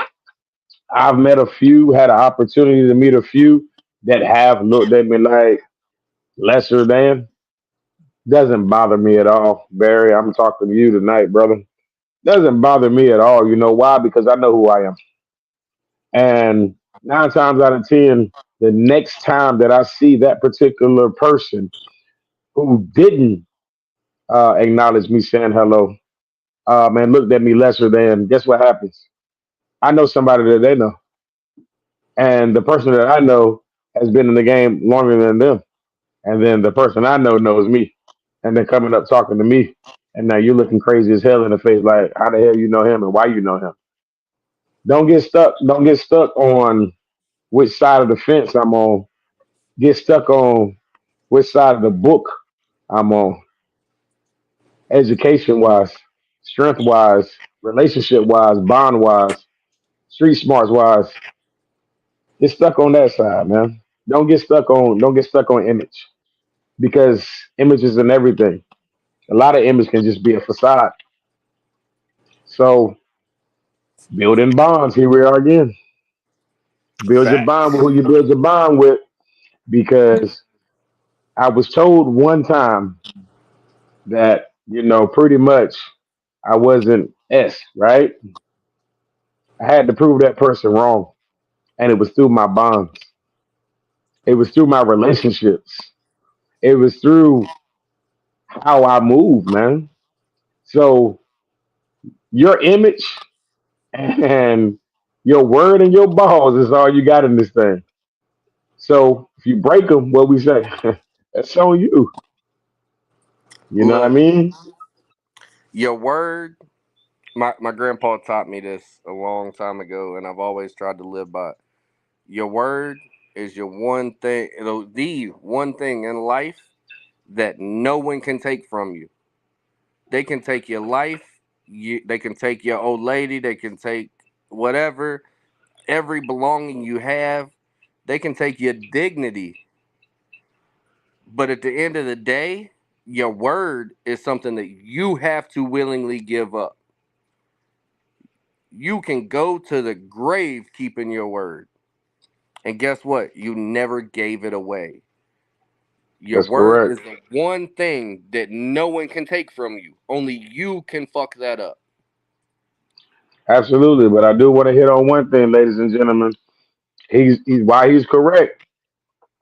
I've met a few, had an opportunity to meet a few that have looked at me like lesser than. Doesn't bother me at all, Barry. I'm talking to you tonight, brother. Doesn't bother me at all. You know why? Because I know who I am. And 9 times out of 10, the next time that I see that particular person who didn't acknowledge me saying hello, and looked at me lesser than, guess what happens? I know somebody that they know. And the person that I know has been in the game longer than them. And then the person I know knows me. And then coming up talking to me. And now you're looking crazy as hell in the face, like, how the hell you know him and why you know him? Don't get stuck. Don't get stuck on which side of the fence I'm on. Get stuck on which side of the book I'm on, education wise, strength wise, relationship wise, bond wise, street smarts wise. Get stuck on that side, man. Don't get stuck on image because images and everything. A lot of image can just be a facade. So building bonds, here we are again. Build your bond with Facts. who you build your bond with because I was told one time that, pretty much I wasn't S, right? I had to prove that person wrong. And it was through my bonds. It was through my relationships. It was through how I move, man. So your image and your word and your balls is all you got in this thing. So if you break them, what we say, that's on you. You know what I Look, mean? your word. My grandpa taught me this a long time ago, and I've always tried to live by it. Your word is your one thing, the one thing in life that no one can take from you. They can take your life, they can take your old lady, they can take whatever, every belonging you have, they can take your dignity. But at the end of the day, your word is something that you have to willingly give up. You can go to the grave keeping your word. And guess what? You never gave it away. Your That's word correct. is the one thing that no one can take from you. Only you can fuck that up. Absolutely. But I do want to hit on one thing, ladies and gentlemen. He's why he's correct.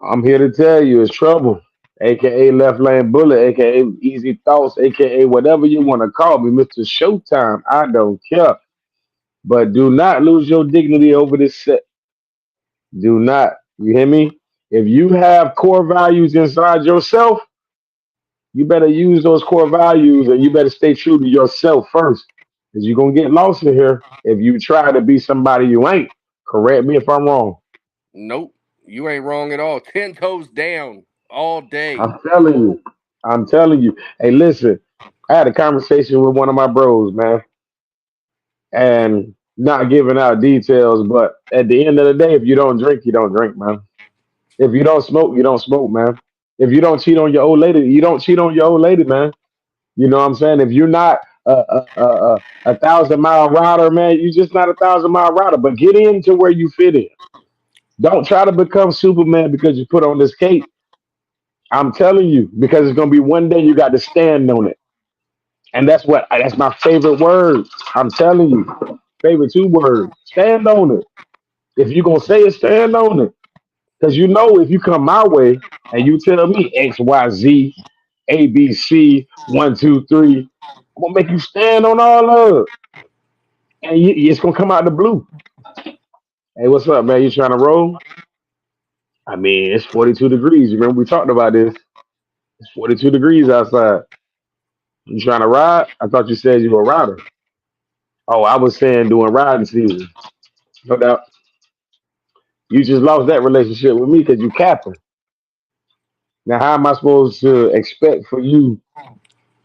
I'm here to tell you it's trouble. AKA left lane bullet, aka easy thoughts, aka whatever you want to call me, Mr. Showtime. I don't care. But do not lose your dignity over this set. Do not. You hear me? If you have core values inside yourself, you better use those core values and you better stay true to yourself first. Because you're going to get lost in here if you try to be somebody you ain't. Correct me if I'm wrong. Nope. You ain't wrong at all. 10 toes down all day. I'm telling you. I'm telling you. Hey, listen, I had a conversation with one of my bros, man, and not giving out details, but at the end of the day, if you don't drink, you don't drink, man. If you don't smoke, you don't smoke, man. If you don't cheat on your old lady, you don't cheat on your old lady, man. You know what I'm saying? If you're not a 1,000 mile rider, man, you're just not a 1,000 mile rider. But get into where you fit in. Don't try to become Superman because you put on this cape. I'm telling you, because it's gonna be one day you got to stand on it. And that's my favorite word. I'm telling you. Favorite two words. Stand on it. If you're gonna say it, stand on it. Because you know if you come my way and you tell me X, Y, Z, A, B, C, one, two, three, I'm gonna make you stand on all of it. And it's gonna come out the blue. Hey, what's up, man? You trying to roll? I mean, it's 42 degrees. You remember we talked about this? It's 42 degrees outside. You trying to ride? I thought you said you were a rider. Oh, I was saying during riding season. No doubt. You just lost that relationship with me because you capping. Now, how am I supposed to expect for you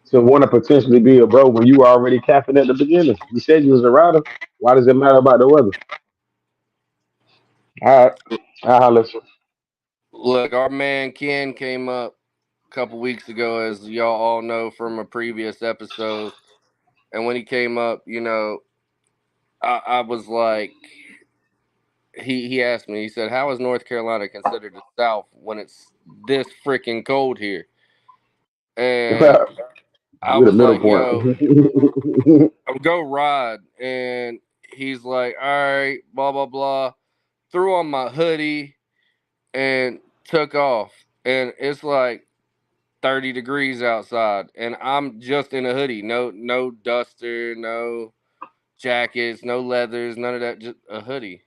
to want to potentially be a bro when you were already capping at the beginning? You said you was a rider. Why does it matter about the weather? All right. Listen. Look, our man Ken came up a couple weeks ago, as y'all all know from a previous episode. And when he came up, I was like, he asked me, he said, "How is North Carolina considered the South when it's this freaking cold here?" And I You're the was middle like, point. "Yo, I'm go ride." And he's like, "All right, blah blah blah." Threw on my hoodie and took off. And it's like 30 degrees outside, and I'm just in a hoodie. No duster, no jackets, no leathers, none of that. Just a hoodie.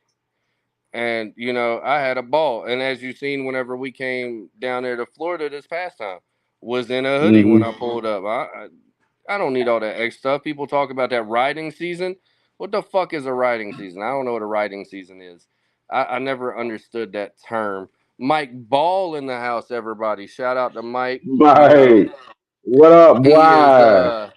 And I had a ball. And as you seen, whenever we came down there to Florida this past time, was in a hoodie when Hmm. I pulled up. I don't need all that extra stuff. People talk about that riding season. What the fuck is a riding season? I don't know what a riding season is. I never understood that term. Mike Ball in the house, everybody. Shout out to Mike. Hey, what up, He is boy?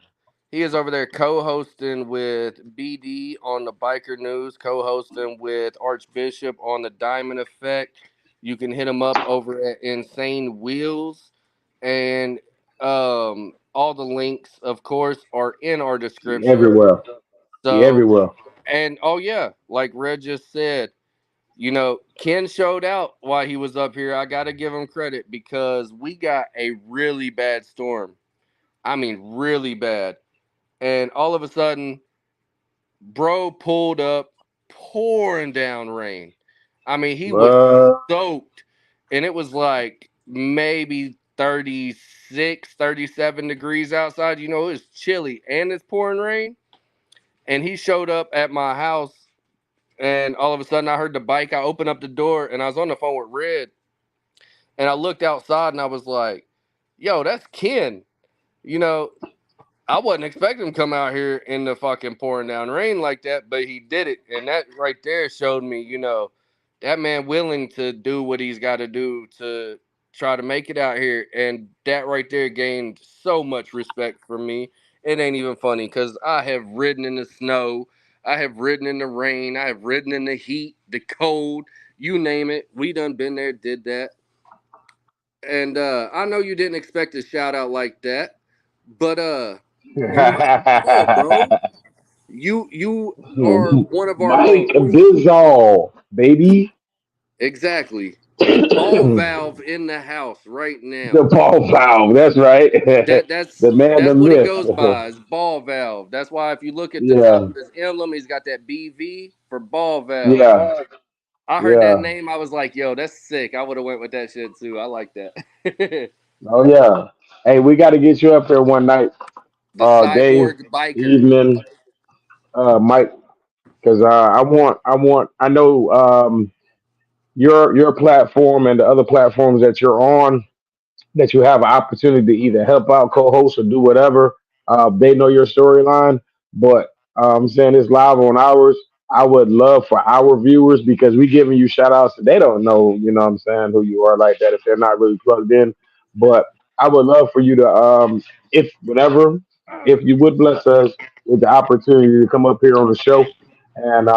he is over there co-hosting with BD on the Biker News, co-hosting with Archbishop on the Diamond Effect. You can hit him up over at Insane Wheels, and all the links, of course, are in our description. Everywhere. He So, everywhere. and oh yeah, like Red just said, Ken showed out while he was up here. I got to give him credit because we got a really bad storm. I mean, really bad. And all of a sudden, bro pulled up, pouring down rain. I mean, he was What? soaked, and it was like maybe 36, 37 degrees outside. It was chilly and it's pouring rain. And he showed up at my house, and all of a sudden, I heard the bike. I opened up the door, and I was on the phone with Red, and I looked outside, and I was like, yo, that's Ken. You know, I wasn't expecting him to come out here in the fucking pouring down rain like that, but he did it. And that right there showed me, that man willing to do what he's got to do to try to make it out here. And that right there gained so much respect for me. It ain't even funny because I have ridden in the snow. I have ridden in the rain. I have ridden in the heat, the cold, you name it. We done been there, did that. And I know you didn't expect a shout out like that, but you Mike Ball, bro. You are one of our Mike bros. Bizzall, baby. Exactly. The ball valve in the house right The now. ball valve. That's right. That that's The man, the that's what he myth. goes by is ball valve. That's why if you look at the top Yeah, of his emblem, he's got that BV for ball valve. yeah, I heard that yeah. name, I was like, yo, that's sick. I would have went with that shit too. I like that. Oh yeah. Hey, we got to get you up there one night. The Day, cyborg biker. evening, Mike, because I know your platform and the other platforms that you're on, that you have an opportunity to either help out, co-host, or do whatever. They know your storyline, but I'm saying it's live on ours. I would love for our viewers because we giving you shout outs. They don't know, what I'm saying, who you are like that if they're not really plugged in. But I would love for you to, if whenever, if you would bless us with the opportunity to come up here on the show and,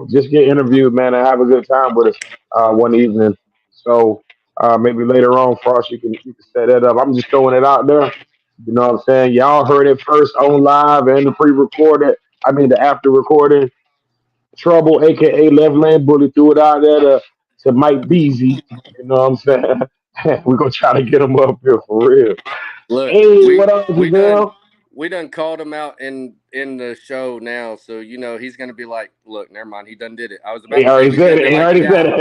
just get interviewed, man, and have a good time with us one evening. So maybe later on, Frost, you can set that up. I'm just throwing it out there. You know what I'm saying? Y'all heard it first on live and the pre-recorded. I mean the after recording. Trouble, aka Left Lane Bully, threw it out there. to Mike Beasy. You know what I'm saying? We're gonna try to get him up here for real. Look, Hey, we what up, we done Javale? we done called him out in the show now, so you know he's gonna be like, look, never mind, he done did it. I was about He to say already he's said gonna be it. He like, already said yeah, it.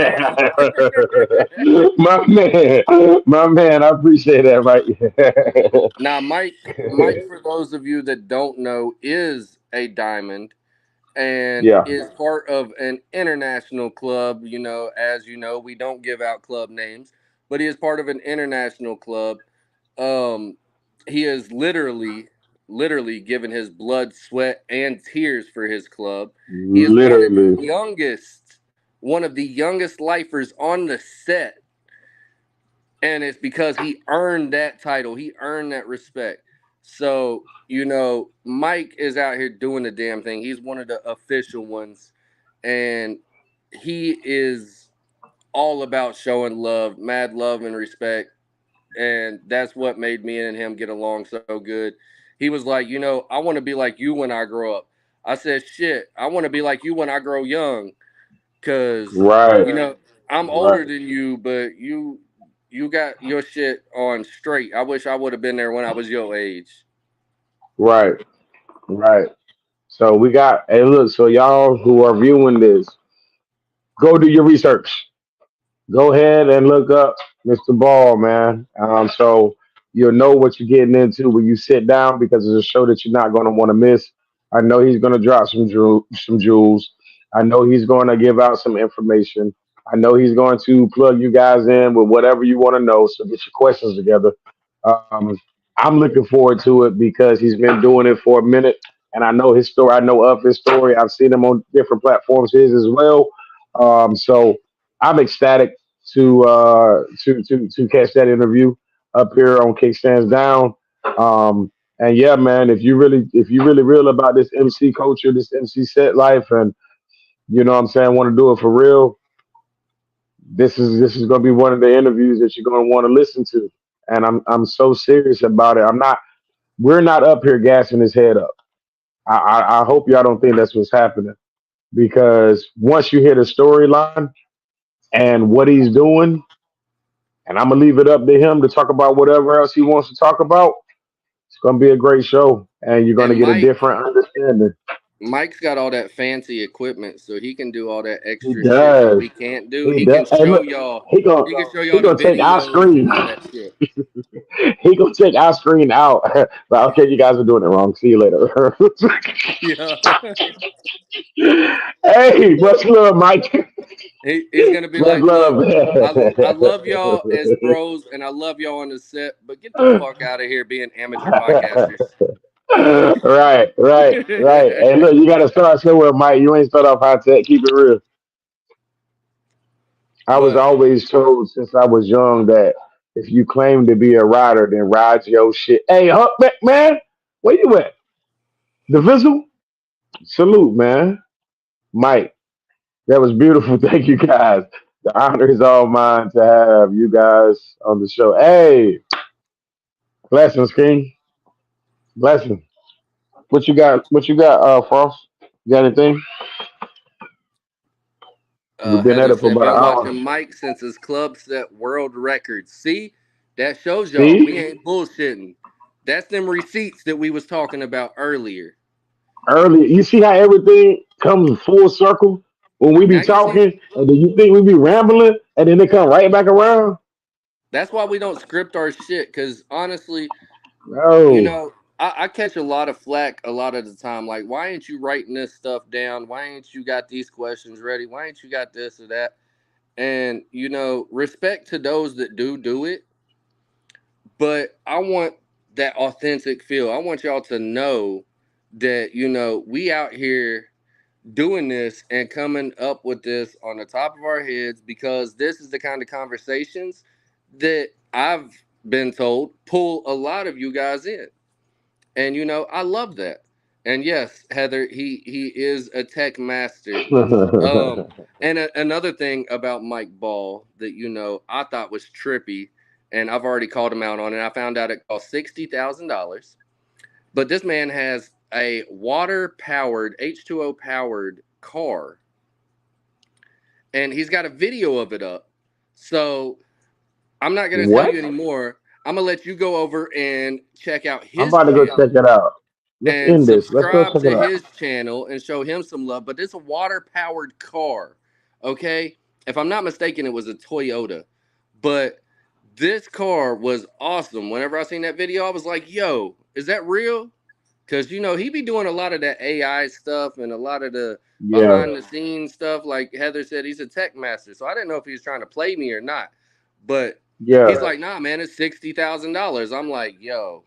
My man, I appreciate that, right? now Mike, for those of you that don't know, is a diamond and Yeah, is part of an international club. You know, as you know, we don't give out club names, but he is part of an international club. Um, he has literally given his blood, sweat, and tears for his club. He is literally. one of the youngest lifers on the set, and it's because he earned that title. He earned that respect. So, you know, Mike is out here doing the damn thing. He's one of the official ones, and he is all about showing love, mad love and respect. And that's what made me and him get along so good. He was like, you know, I want to be like you when I grow up. I said, shit, I want to be like you when I grow young, cause Right, you know I'm right, older than you, but you got your shit on straight. I wish I would have been there when I was your age. right, right. So we got, hey, look, so y'all who are viewing this, go do your research. Go ahead and look up Mr. Ball, man. So you'll know what you're getting into when you sit down because it's a show that you're not going to want to miss. I know he's going to drop some jewels. I know he's going to give out some information. I know he's going to plug you guys in with whatever you want to know. So get your questions together. Um, I'm looking forward to it because he's been doing it for a minute, and I know his story. I know of his story. I've seen him on different platforms, his as well. So I'm ecstatic to catch that interview up here on Kickstands Down. And yeah, man, if you really real about this MC culture, this MC set life, and you know what I'm saying, want to do it for real, this is gonna be one of the interviews that you're gonna want to listen to. And I'm so serious about it. We're not up here gassing his head up. I hope y'all don't think that's what's happening because once you hear the storyline and what he's doing, and I'm gonna leave it up to him to talk about whatever else he wants to talk about. It's gonna be a great show, and you're gonna And get a different understanding. Mike's got all that fancy equipment, so he can do all that He extra shit that does. we can't do. He He can does. Hey, show look, y'all. he gonna He can show he y'all the gonna take our videos screen. and all that shit. He gonna take our screen out. But okay, you guys are doing it wrong. See you later. Yeah. Hey, much love, Mike. He's gonna be Much like, love. look, I love y'all as bros and I love y'all on the set, but get the fuck out of here being amateur podcasters. Right. Hey, look, you gotta start somewhere, Mike. You ain't start off high tech. Keep it real. I was But always told since I was young that if you claim to be a rider, then ride your shit. Hey, Huckback, man, where you at? The Visible? Salute, man. Mike, that was beautiful. Thank you, guys. The honor is all mine to have you guys on the show. Hey, blessings, King. Blessings. What you got? What you got, Frost? You got anything? We've been at Heather it for said, about been an hour. watching Mike since his club set world records. See, that shows y'all we See? ain't bullshitting. That's them receipts that we was talking about earlier. Earlier. You see how everything comes full circle when we be Now you see, talking, and then you think we be rambling, and then they come right back around. that's why we don't script our shit. Because honestly, you No, know, I catch a lot of flack a lot of the time. Like, why ain't you writing this stuff down? Why ain't you got these questions ready? Why ain't you got this or that? And you know, respect to those that do it, but I want that authentic feel. I want y'all to know that you know we out here doing this and coming up with this on the top of our heads because this is the kind of conversations that I've been told pull a lot of you guys in. And you know, I love that. And yes, Heather, he is a tech master. Um, and another thing about Mike Ball that you know I thought was trippy, and I've already called him out on it. I found out it cost $60,000, but this man has a water powered H2O powered car, and he's got a video of it up. So I'm not gonna tell What? you anymore. I'm gonna let you go over and check out I'm his about to go check channel it out. Let's and end this. Let's go subscribe check it to out. his channel and show him some love. But it's a water powered car. Okay. If I'm not mistaken, it was a Toyota. But this car was awesome. Whenever I seen that video, I was like, yo, is that real? Because, he be doing a lot of that AI stuff and a lot of the Yeah, behind the scenes stuff. Like Heather said, he's a tech master. So I didn't know if he was trying to play me or not. But yeah. he's like, nah, man, it's $60,000. I'm like, yo,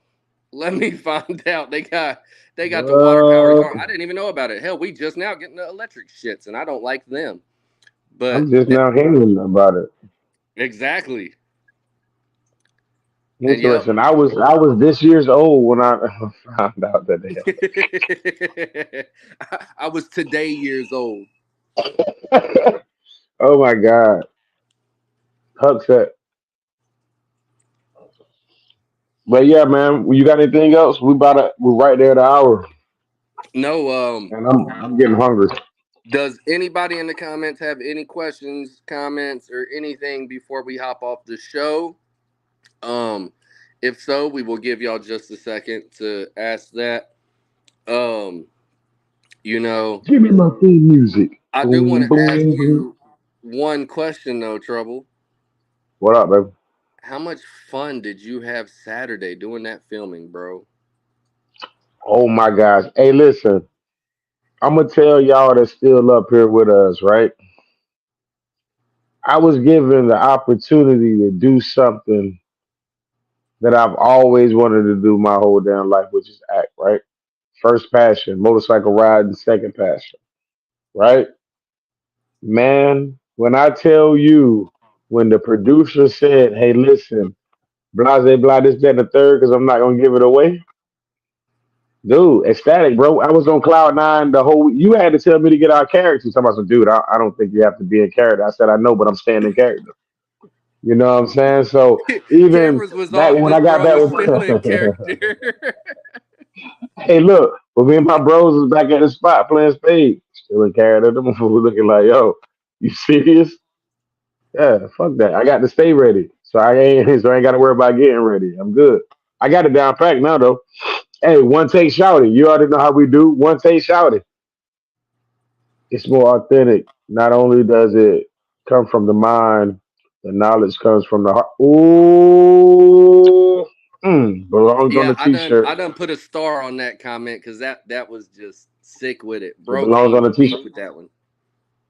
let me find out. They got the water powered What? car. I didn't even know about it. Hell, we just now getting the electric shits, and I don't like them. But I'm just that, now hearing about it. exactly. And yep. Interesting. I was this year's old when I found out that they I was today years old. had. Oh my God. Huck said. But yeah, man, you got anything else? We're right there at the hour. No, And I'm getting hungry. does anybody in the comments have any questions, comments, or anything before we hop off the show? Um, if so, we will give y'all just a second to ask that. Um, you know, Give me my theme music. I do want Boom, to ask boom, boom. you one question though, Trouble. What up, baby? How much fun did you have Saturday doing that filming, bro? Oh my gosh. Hey, listen. I'm gonna tell y'all that's still up here with us, right? I was given the opportunity to do something that I've always wanted to do my whole damn life, which is act, right? First passion, motorcycle riding, second passion, right? Man, when I tell you, when the producer said, hey, listen, blase, blah, this, that, and the third, because I'm not going to give it away. Dude, ecstatic, bro. I was on cloud nine the whole week. You had to tell me to get our characters. Somebody said, dude, I don't think you have to be in character. I said, I know, but I'm staying in character. You know what I'm saying? So even Cameras was back off. when This I got bro back was still in with character. hey, look, but me and my bros was back at the spot playing spades. Still in character. Them fools looking like, yo, you serious? Yeah, fuck that. I got to stay ready. So I ain't got to worry about getting ready. I'm good. I got it down packed now though. Hey, one take shouting. You already know how we do. One take shouting. It's more authentic. Not only does it come from the mind, the knowledge comes from the heart. Ooh, belongs on Yeah, the I done t-shirt. I done put a star on that comment because that was just sick with it. It Bro belongs on the came deep t-shirt. with that one.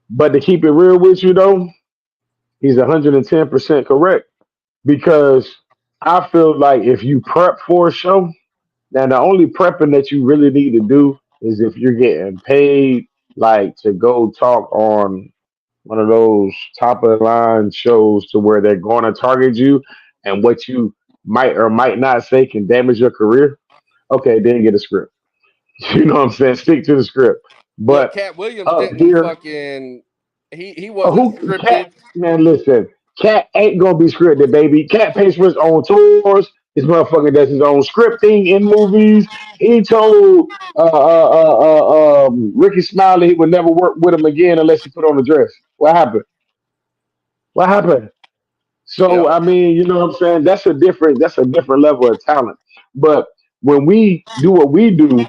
But to keep it real with you though, he's 110% correct because I feel like if you prep for a show, now the only prepping that you really need to do is if you're getting paid, like to go talk on one of those top of the line shows to where they're going to target you and what you might or might not say can damage your career. Okay, then get a script. You know what I'm saying? Stick to the script. Look, But Cat Williams up didn't here, fucking he oh, wasn't who cat? scripted. Man, listen, cat ain't gonna be scripted, baby. Cat pays for his own tours. This motherfucker does his own scripting in movies. He told Ricky Smiley he would never work with him again unless he put on a dress. What happened? What happened? So Yep. I mean, you know what I'm saying? That's a different level of talent. But when we do what we do,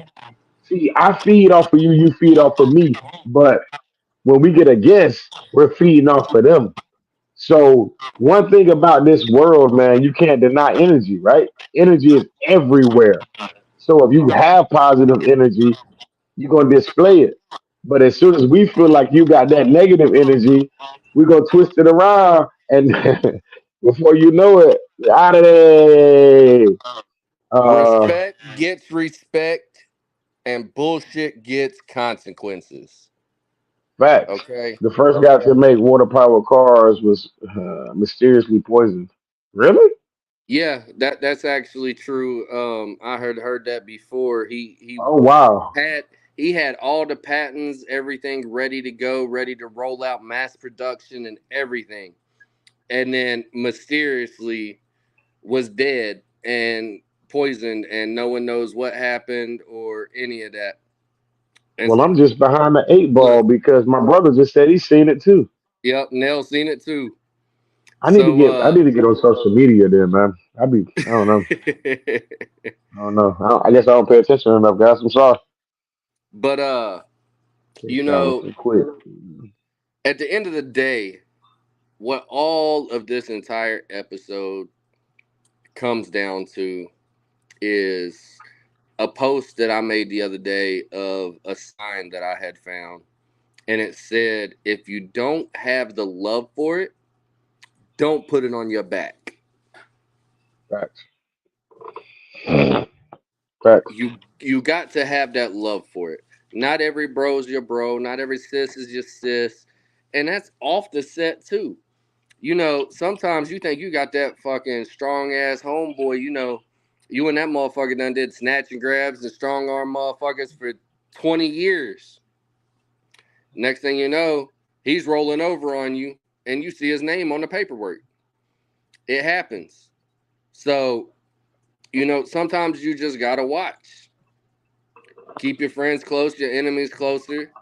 see, I feed off of you, you feed off of me. But when we get a guest, we're feeding off of them. So one thing about this world, man, you can't deny energy, right? Energy is everywhere. So if you have positive energy, you're gonna display it. But as soon as we feel like you got that negative energy, we're gonna twist it around and before you know it, you're out of there. Uh Respect gets respect and bullshit gets consequences. Facts. Okay. The first guy to make water powered cars was mysteriously poisoned. Really? Yeah, that's actually true. I heard that before. He Oh wow. had he had all the patents, everything ready to go, ready to roll out mass production and everything. And then mysteriously was dead and poisoned and no one knows what happened or any of that. And Well, I'm just behind the eight ball look, because my brother just said he's seen it too. Yep, Nell seen it too. I need to So get I need to get on social media then, man. I don't know. I don't know. I guess I don't pay attention enough, guys. I'm sorry. but you It's down know, too quick. at the end of the day, what all of this entire episode comes down to is a post that I made the other day of a sign that I had found. And it said, if you don't have the love for it, don't put it on your back. Facts. Facts. You got to have that love for it. Not every bro's your bro, not every sis is your sis. And that's off the set too. Sometimes you think you got that fucking strong ass homeboy, you and that motherfucker done did snatch and grabs and strong arm motherfuckers for 20 years. Next thing you know, he's rolling over on you and you see his name on the paperwork. It happens. So, sometimes you just gotta watch. Keep your friends close, your enemies closer.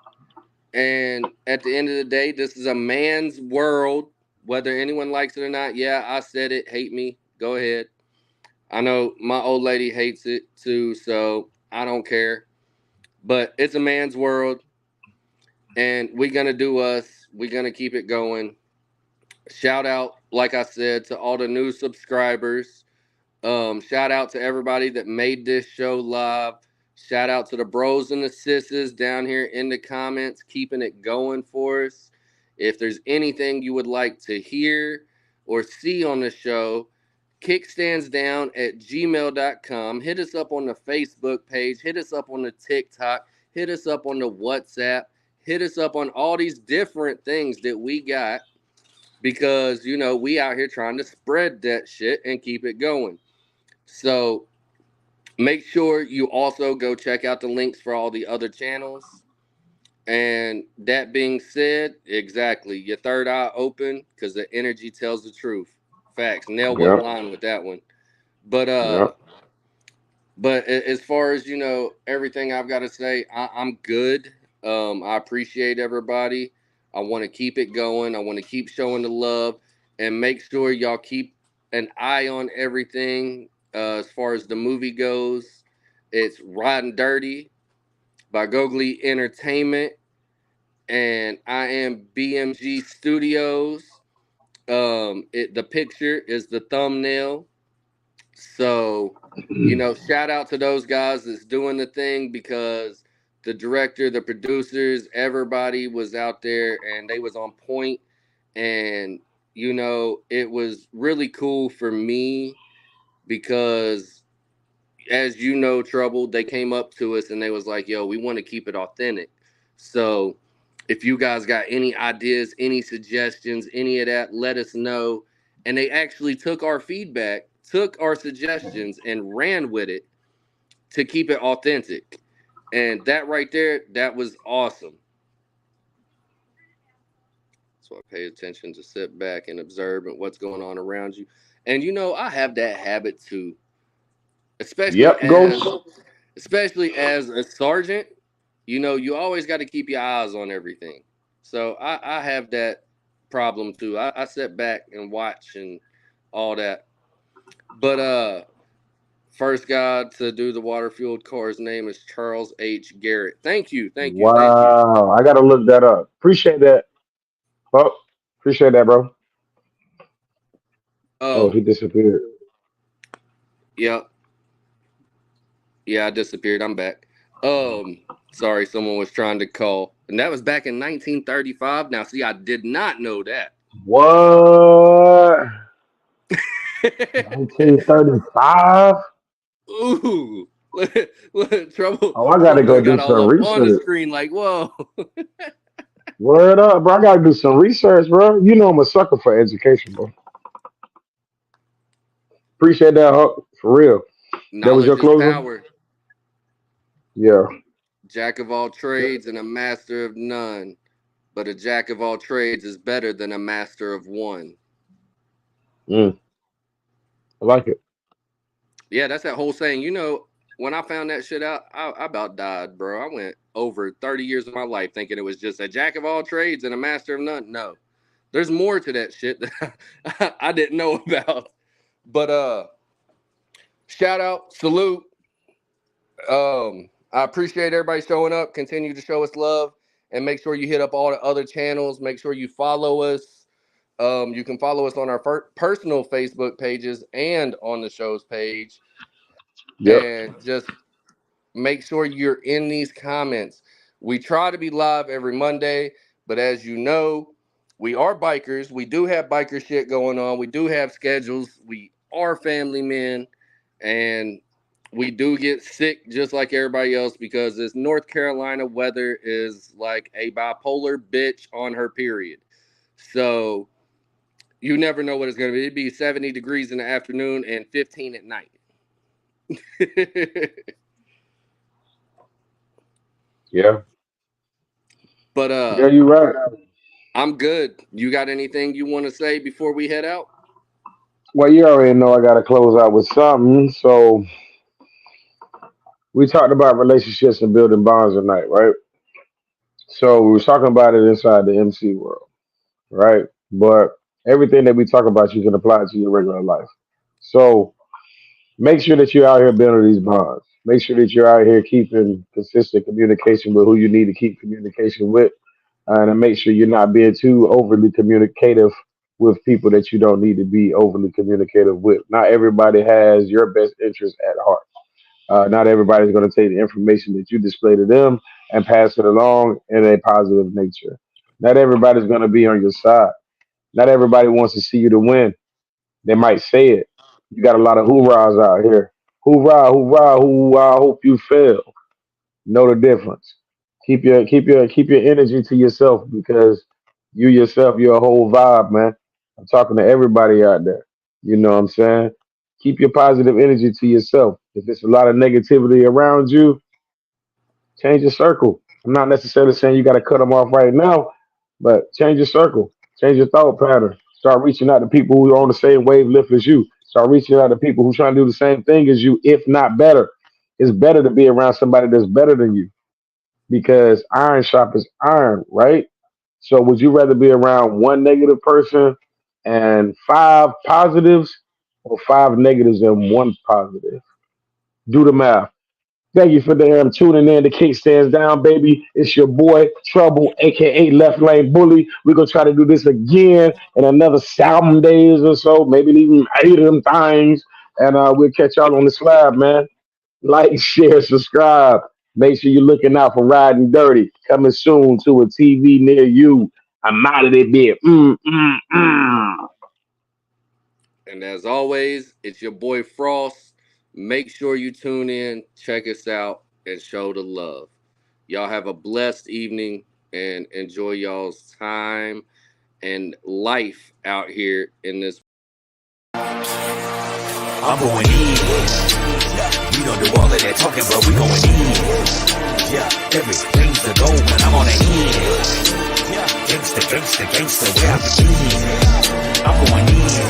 And at the end of the day, this is a man's world, whether anyone likes it or not. Yeah, I said it. Hate me. Go ahead. I know my old lady hates it too, so I don't care. But it's a man's world, and we're going to do us. We're going to keep it going. Shout out, like I said, to all the new subscribers. Shout out to everybody that made this show live. Shout out to the bros and the sisses down here in the comments, keeping it going for us. If there's anything you would like to hear or see on the show, kickstandsdown@gmail.com. Hit us up on the Facebook page. Hit us up on the TikTok. Hit us up on the WhatsApp. Hit us up on all these different things that we got because, we out here trying to spread that shit and keep it going. So make sure you also go check out the links for all the other channels. And that being said, exactly, your third eye open because the energy tells the truth. Facts. Nell wasn't Yep. lying with that one. But Yep. as far as everything I've got to say, I'm good. I appreciate everybody. I want to keep it going. I want to keep showing the love, and make sure y'all keep an eye on everything. As far as the movie goes, it's Ridin Dirty by Gogly Entertainment, and I am BMG Studios. The picture is the thumbnail. So, shout out to those guys that's doing the thing because the director, the producers, everybody was out there and they was on point. And, it was really cool for me because, as you know, Trouble, they came up to us and they was like, yo, we want to keep it authentic. So, if you guys got any ideas, any suggestions, any of that, let us know. And they actually took our feedback, took our suggestions, and ran with it to keep it authentic. And that right there, that was awesome. So I pay attention to sit back and observe and what's going on around you. And I have that habit too, especially Yep, as Ghost. especially as a sergeant. You always got to keep your eyes on everything. So I have that problem too. I sit back and watch and all that. But first guy to do the water fueled car's name is Charles H. Garrett. Thank you, thank you, thank you. Wow. I gotta look that up. Appreciate that. Oh, appreciate that, bro. Oh, Oh, he disappeared. yeah, yeah, I disappeared. I'm back. Sorry, someone was trying to call, and that was back in 1935. Now, see, I did not know that. What? 1935? Ooh, look, Oh, I gotta trouble go done do got all some up on the research. screen like, whoa. Word up, bro. I gotta do some research, bro. You know I'm a sucker for education, bro. Appreciate that, Huck. For real. That was Knowledge your is closer? power. Yeah. Jack of all trades and a master of none. But a jack of all trades is better than a master of one. Mm, I like it. Yeah, that's that whole saying. When I found that shit out, I about died, bro. I went over 30 years of my life thinking it was just a jack of all trades and a master of none. No. There's more to that shit that I didn't know about. But shout out, salute. I appreciate everybody showing up. Continue to show us love, and make sure you hit up all the other channels. Make sure you follow us. You can follow us on our personal Facebook pages and on the show's page. Yep. And just make sure you're in these comments. We try to be live every Monday, but as you know, we are bikers. We do have biker shit going on. We do have schedules. We are family men, and we do get sick just like everybody else because this North Carolina weather is like a bipolar bitch on her period. So you never know what it's going to be. It'd be 70 degrees in the afternoon and 15 at night. Yeah. But Yeah, you're right. I'm good. You got anything you want to say before we head out? Well, you already know I got to close out with something. So we talked about relationships and building bonds tonight, right? So we were talking about it inside the MC world, right? But everything that we talk about, you can apply to your regular life. So make sure that you're out here building these bonds. Make sure that you're out here keeping consistent communication with who you need to keep communication with, and then make sure you're not being too overly communicative with people that you don't need to be overly communicative with. Not everybody has your best interest at heart. Not everybody's going to take the information that you display to them and pass it along in a positive nature. Not everybody's going to be on your side. Not everybody wants to see you to win. They might say it. You got a lot of hoorahs out here. Hoorah, hoorah, hoorah, I hope you fail. Know the difference. Keep your energy to yourself because you yourself, you're a whole vibe, man. I'm talking to everybody out there. You know what I'm saying? Keep your positive energy to yourself. If there's a lot of negativity around you, change your circle. I'm not necessarily saying you got to cut them off right now, but change your circle, change your thought pattern. Start reaching out to people who are on the same wavelength as you. Start reaching out to people who trying to do the same thing as you, if not better. It's better to be around somebody that's better than you because iron sharpens iron, right? So would you rather be around one negative person and five positives or five negatives and one positive? Do the math. Thank you for tuning in to Kickstands Down, baby. It's your boy Trouble, aka Left Lane Bully. We're gonna try to do this again in another 7 days or so, maybe even 8 of them things. And we'll catch y'all on the slab, man. Like, share, subscribe. Make sure you're looking out for Riding Dirty. Coming soon to a TV near you. I'm out of it, bit. And as always, it's your boy Frost. Make sure you tune in, check us out, and show the love. Y'all have a blessed evening and enjoy y'all's time and life out here in this. I'm going in. We don't do all of that talking, but we going in. Yeah, everything's the goal when I'm on the end. Gangsta, gangsta, gangsta, where I begin. I'm going in.